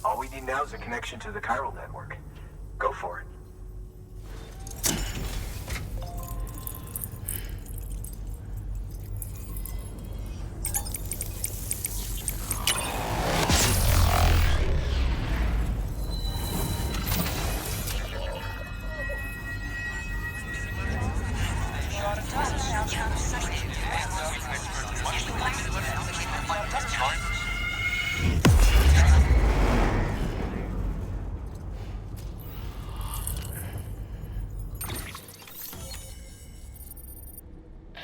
All we need now is a connection to the chiral network. Go for it.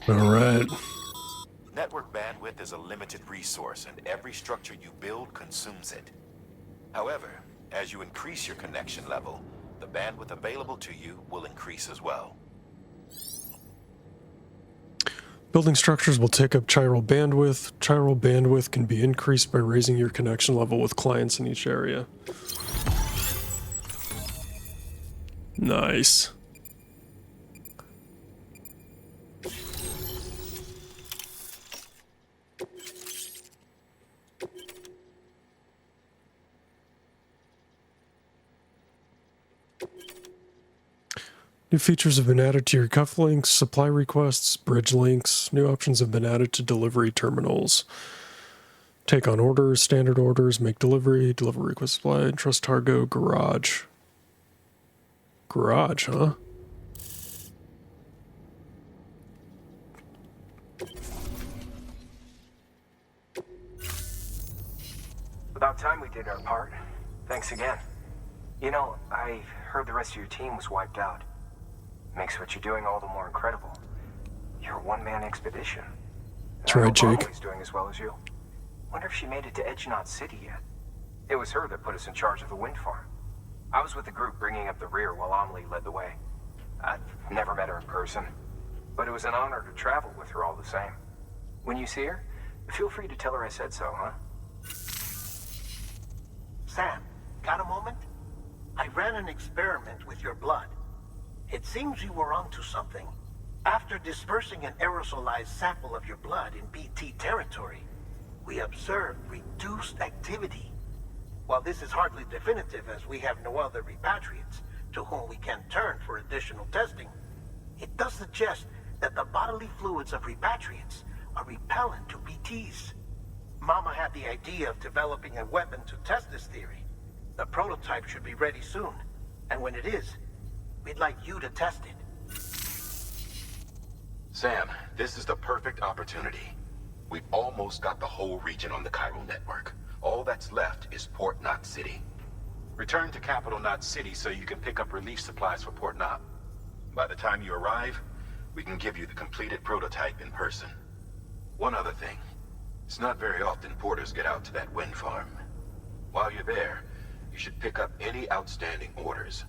All right. Network bandwidth is a limited resource, and every structure you build consumes it. However, as you increase your connection level, the bandwidth available to you will increase as well. Building structures will take up chiral bandwidth. Chiral bandwidth can be increased by raising your connection level with clients in each area. Nice. New features have been added to your cufflinks, supply requests, bridge links. New options have been added to delivery terminals. Take on orders, standard orders, make delivery, deliver request supply, trust cargo, garage. Garage, huh? About time we did our part. Thanks again. You know, I heard the rest of your team was wiped out. Makes what you're doing all the more incredible. You're a one-man expedition. That's right, Jake. Is doing as well as you. Wonder if she made it to Edgenot City yet. It was her that put us in charge of the wind farm. I was with the group bringing up the rear while Amelie led the way. I've never met her in person, but it was an honor to travel with her all the same. When you see her, feel free to tell her I said so, huh? Sam, got a moment? I ran an experiment with your blood. It seems you were onto something. After dispersing an aerosolized sample of your blood in BT territory, we observed reduced activity. While this is hardly definitive as we have no other repatriates to whom we can turn for additional testing, it does suggest that the bodily fluids of repatriates are repellent to BTs. Mama had the idea of developing a weapon to test this theory. The prototype should be ready soon, and when it is, we'd like you to test it. Sam, this is the perfect opportunity. We've almost got the whole region on the chiral network. All that's left is Port Knot City. Return to Capital Knot City so you can pick up relief supplies for Port Knot. By the time you arrive, we can give you the completed prototype in person. One other thing. It's not very often porters get out to that wind farm. While you're there, you should pick up any outstanding orders.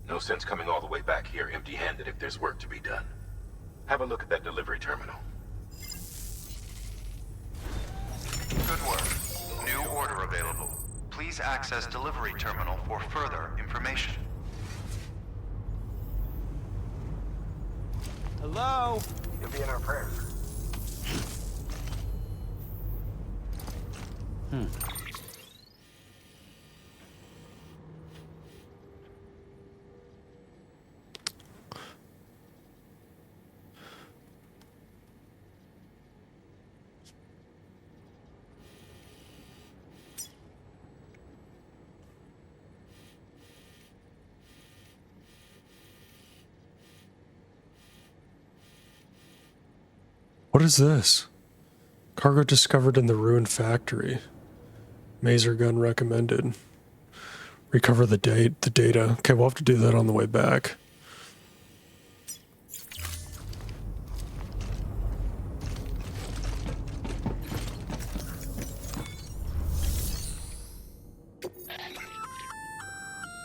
No sense coming all the way back here empty-handed if there's work to be done. Have a look at that delivery terminal. Good work. New order available. Please please access delivery terminal for further information. Hello? You'll be in our prayers. What is this? Cargo discovered in the ruined factory. Maser gun recommended. Recover the data. Okay, we'll have to do that on the way back.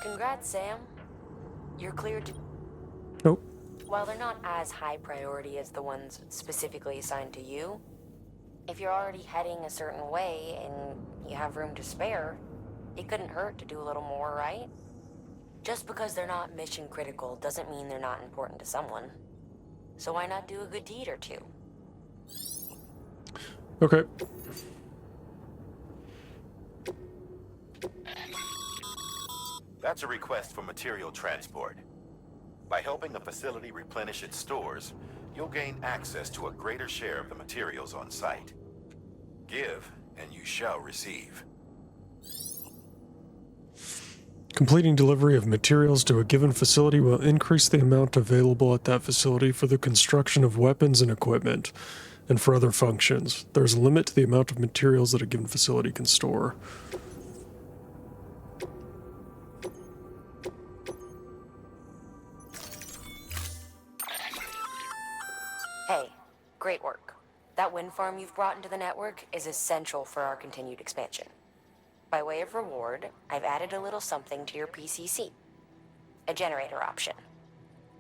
Congrats, Sam. You're cleared to... Nope. While they're not as high priority as the ones specifically assigned to you, if you're already heading a certain way and you have room to spare, it couldn't hurt to do a little more, right? Just because they're not mission critical doesn't mean they're not important to someone. So why not do a good deed or two? Okay. That's a request for material transport. By helping the facility replenish its stores, you'll gain access to a greater share of the materials on site. Give, and you shall receive. Completing delivery of materials to a given facility will increase the amount available at that facility for the construction of weapons and equipment, and for other functions. There's a limit to the amount of materials that a given facility can store. Hey, great work. That wind farm you've brought into the network is essential for our continued expansion. By way of reward, I've added a little something to your PCC. A generator option.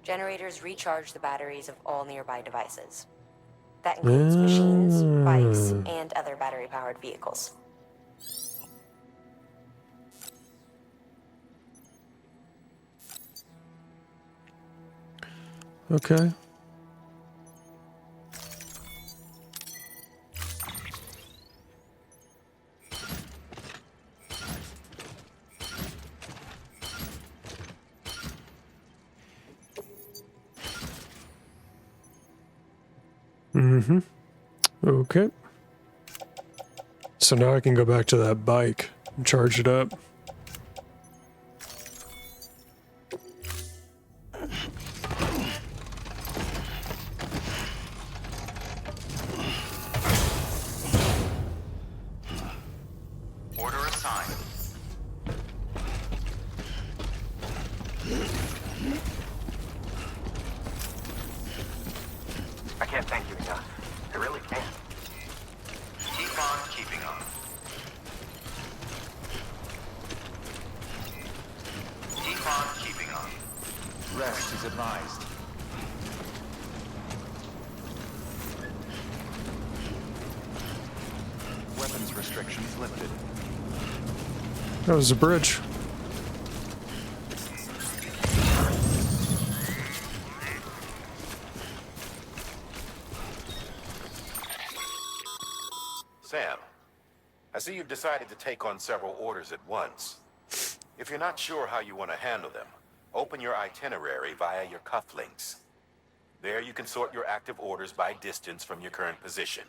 Generators recharge the batteries of all nearby devices. That includes machines, bikes, and other battery-powered vehicles. Okay. Mm-hmm. Okay. So now I can go back to that bike and charge it up. Order assigned. I can't thank you enough. I really can't. Keep on keeping on. Keep on keeping on. Rest is advised. Weapons restrictions lifted. That was a bridge. Sam, I see you've decided to take on several orders at once. If you're not sure how you want to handle them, open your itinerary via your cufflinks. There you can sort your active orders by distance from your current position.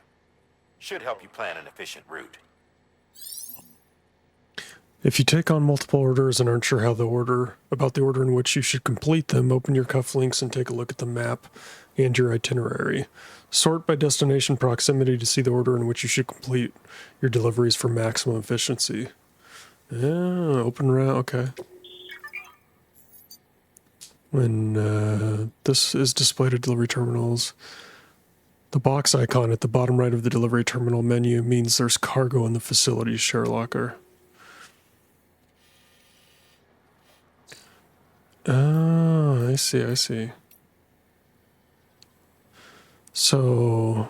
Should help you plan an efficient route. If you take on multiple orders and aren't sure about the order in which you should complete them, open your cufflinks and take a look at the map and your itinerary. Sort by destination proximity to see the order in which you should complete your deliveries for maximum efficiency. Yeah, open route, okay. When this is displayed at delivery terminals, the box icon at the bottom right of the delivery terminal menu means there's cargo in the facility's share locker. Oh, I see, I see. So...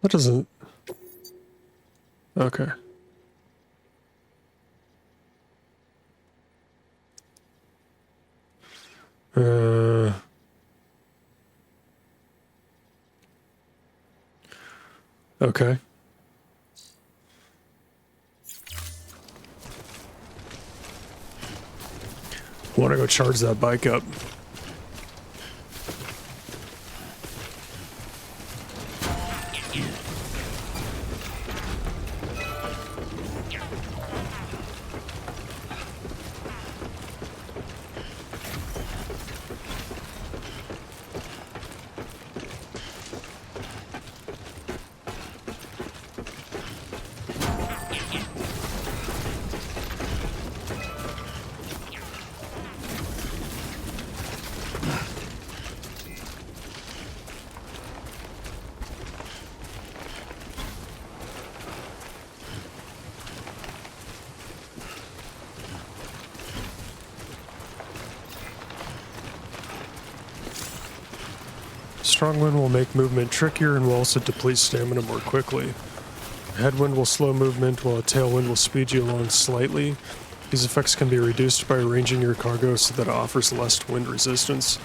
That doesn't... Okay. Okay. Want to go charge that bike up. Strong wind will make movement trickier and will also deplete stamina more quickly. A headwind will slow movement while a tailwind will speed you along slightly. These effects can be reduced by arranging your cargo so that it offers less wind resistance.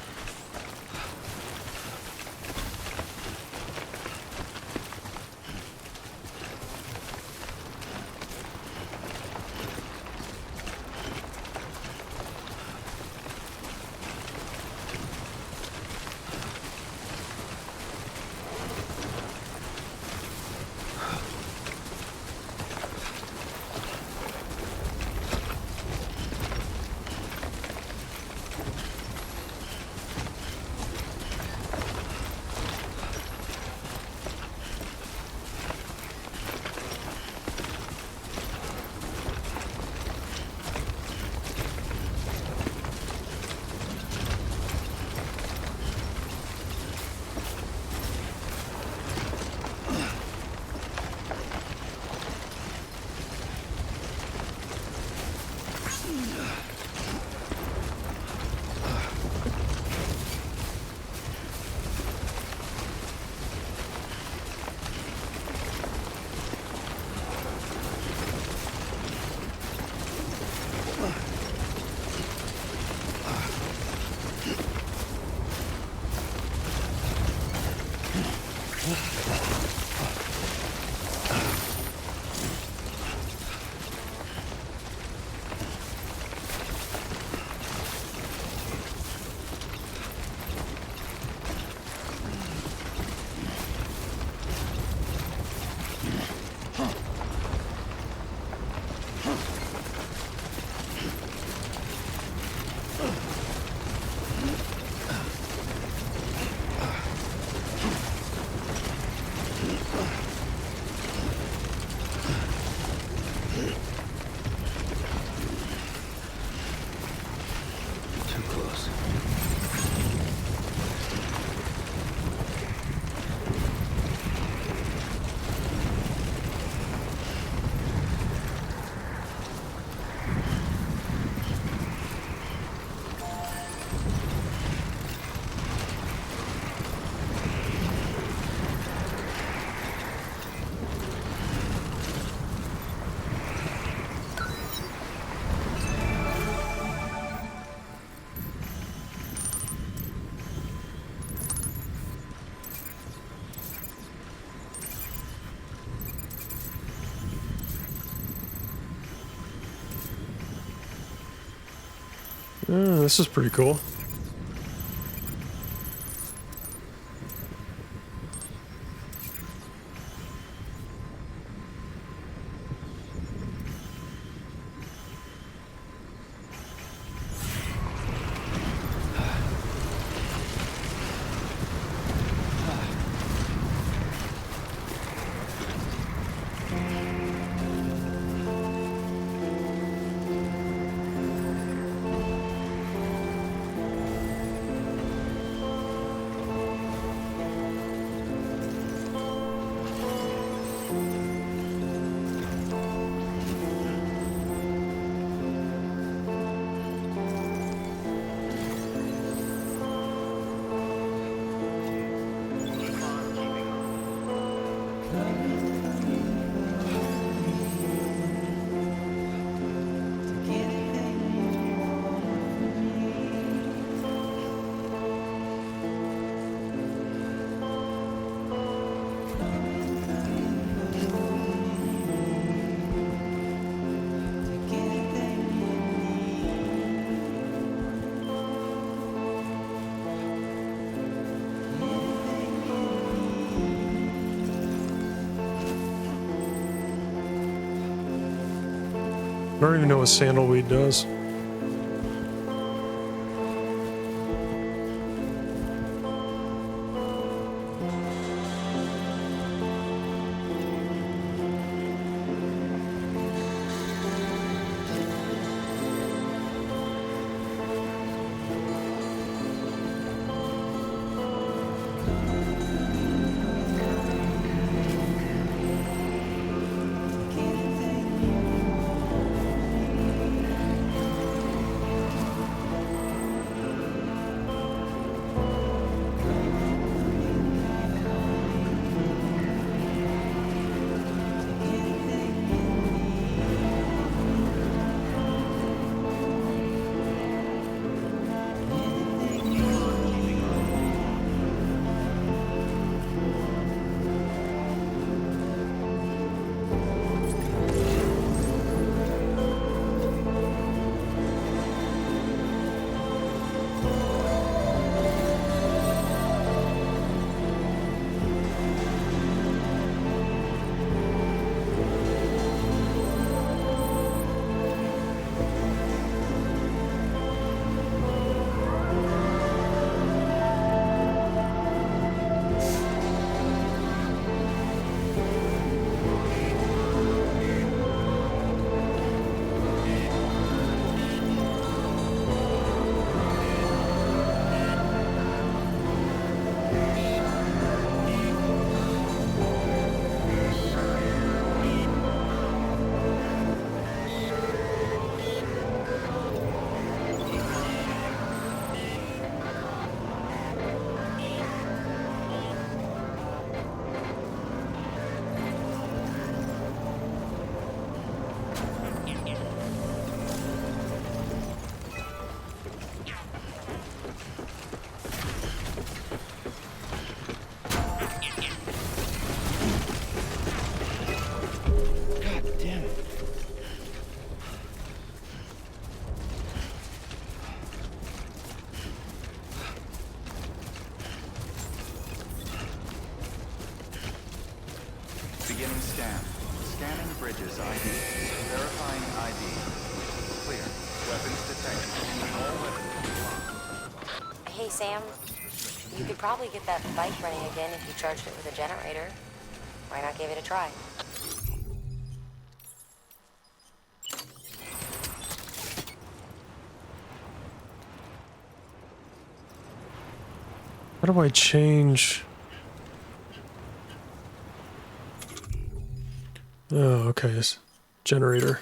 This is pretty cool. I don't even know what sandalweed does. Beginning scan. Scanning bridges ID. Verifying ID. Clear. Weapons detected. All weapons. Hey, Sam. You could probably get that bike running again if you charged it with a generator. Why not give it a try? How do I change? Oh, okay. It's generator.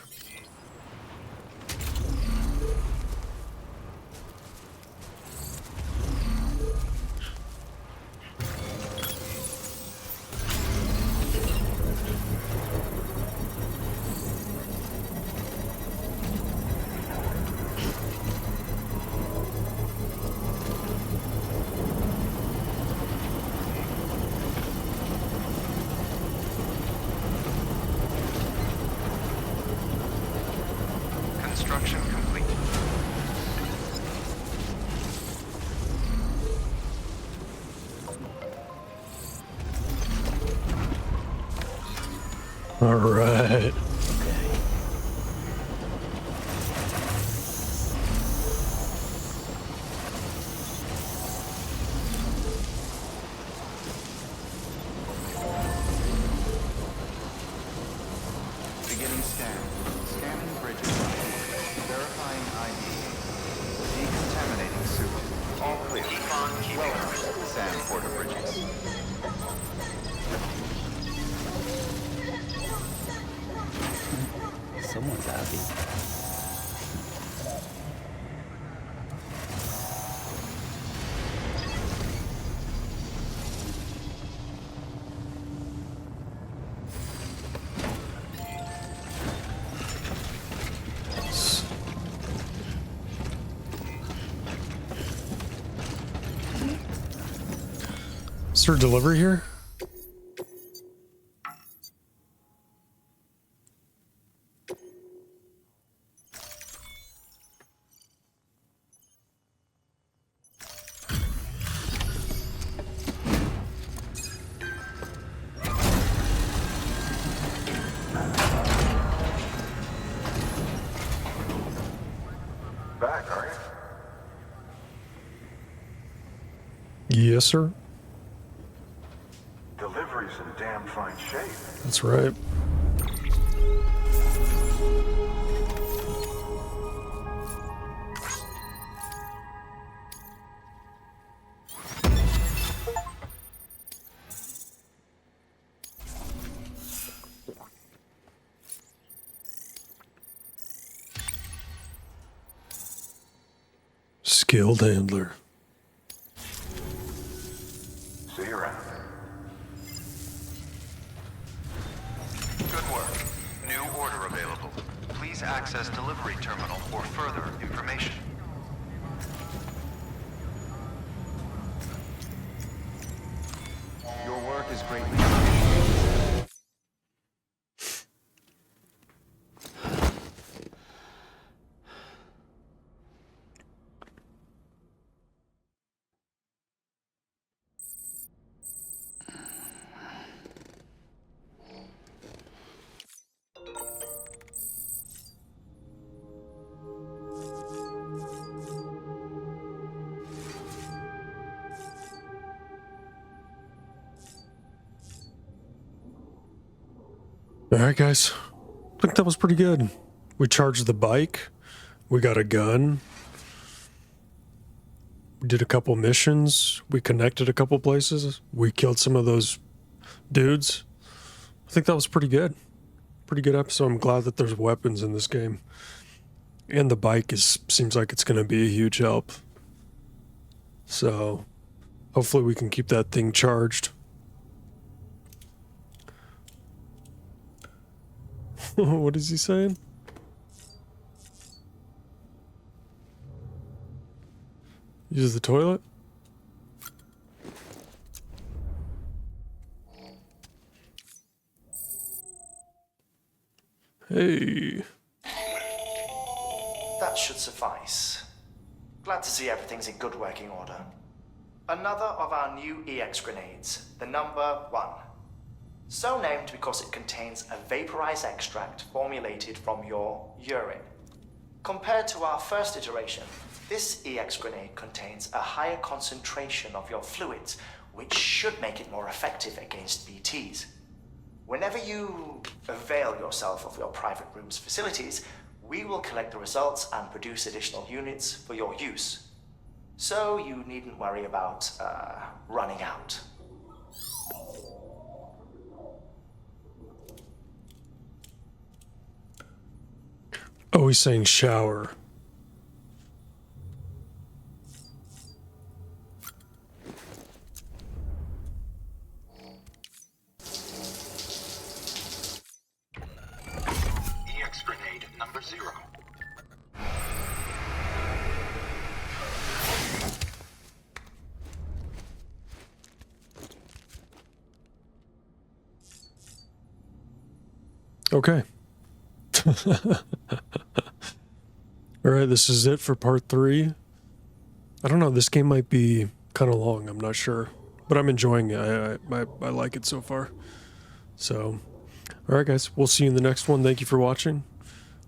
Construction complete. All right. Beginning scan. Scanning bridges. Verifying ID. Decontaminating suit. All clear. Welcome, Sam Porter Bridges. Someone's happy. Is there delivery here? are you? Yes, sir. Delivery's in damn fine shape. That's right. Skilled handler. See you around. Good work. New order available. Please access delivery terminal for further information. Your work is greatly appreciated. Alright, guys. I think that was pretty good. We charged the bike. We got a gun. We did a couple missions. We connected a couple places. We killed some of those dudes. I think that was pretty good. Pretty good episode. I'm glad that there's weapons in this game. And the bike seems like it's going to be a huge help. So, hopefully we can keep that thing charged. What is he saying? Use the toilet? Hey. That should suffice. Glad to see everything's in good working order. Another of our new EX grenades, the number 1. So named because it contains a vaporized extract formulated from your urine. Compared to our first iteration, this EX grenade contains a higher concentration of your fluids, which should make it more effective against BTs. Whenever you avail yourself of your private room's facilities, we will collect the results and produce additional units for your use. So you needn't worry about running out. Oh, he's saying shower. EX grenade number 0. Okay. Alright, this is it for part 3. I don't know, this game might be kind of long, I'm not sure. But I'm enjoying it, I like it so far. So, alright guys, we'll see you in the next one. Thank you for watching,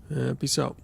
and peace out.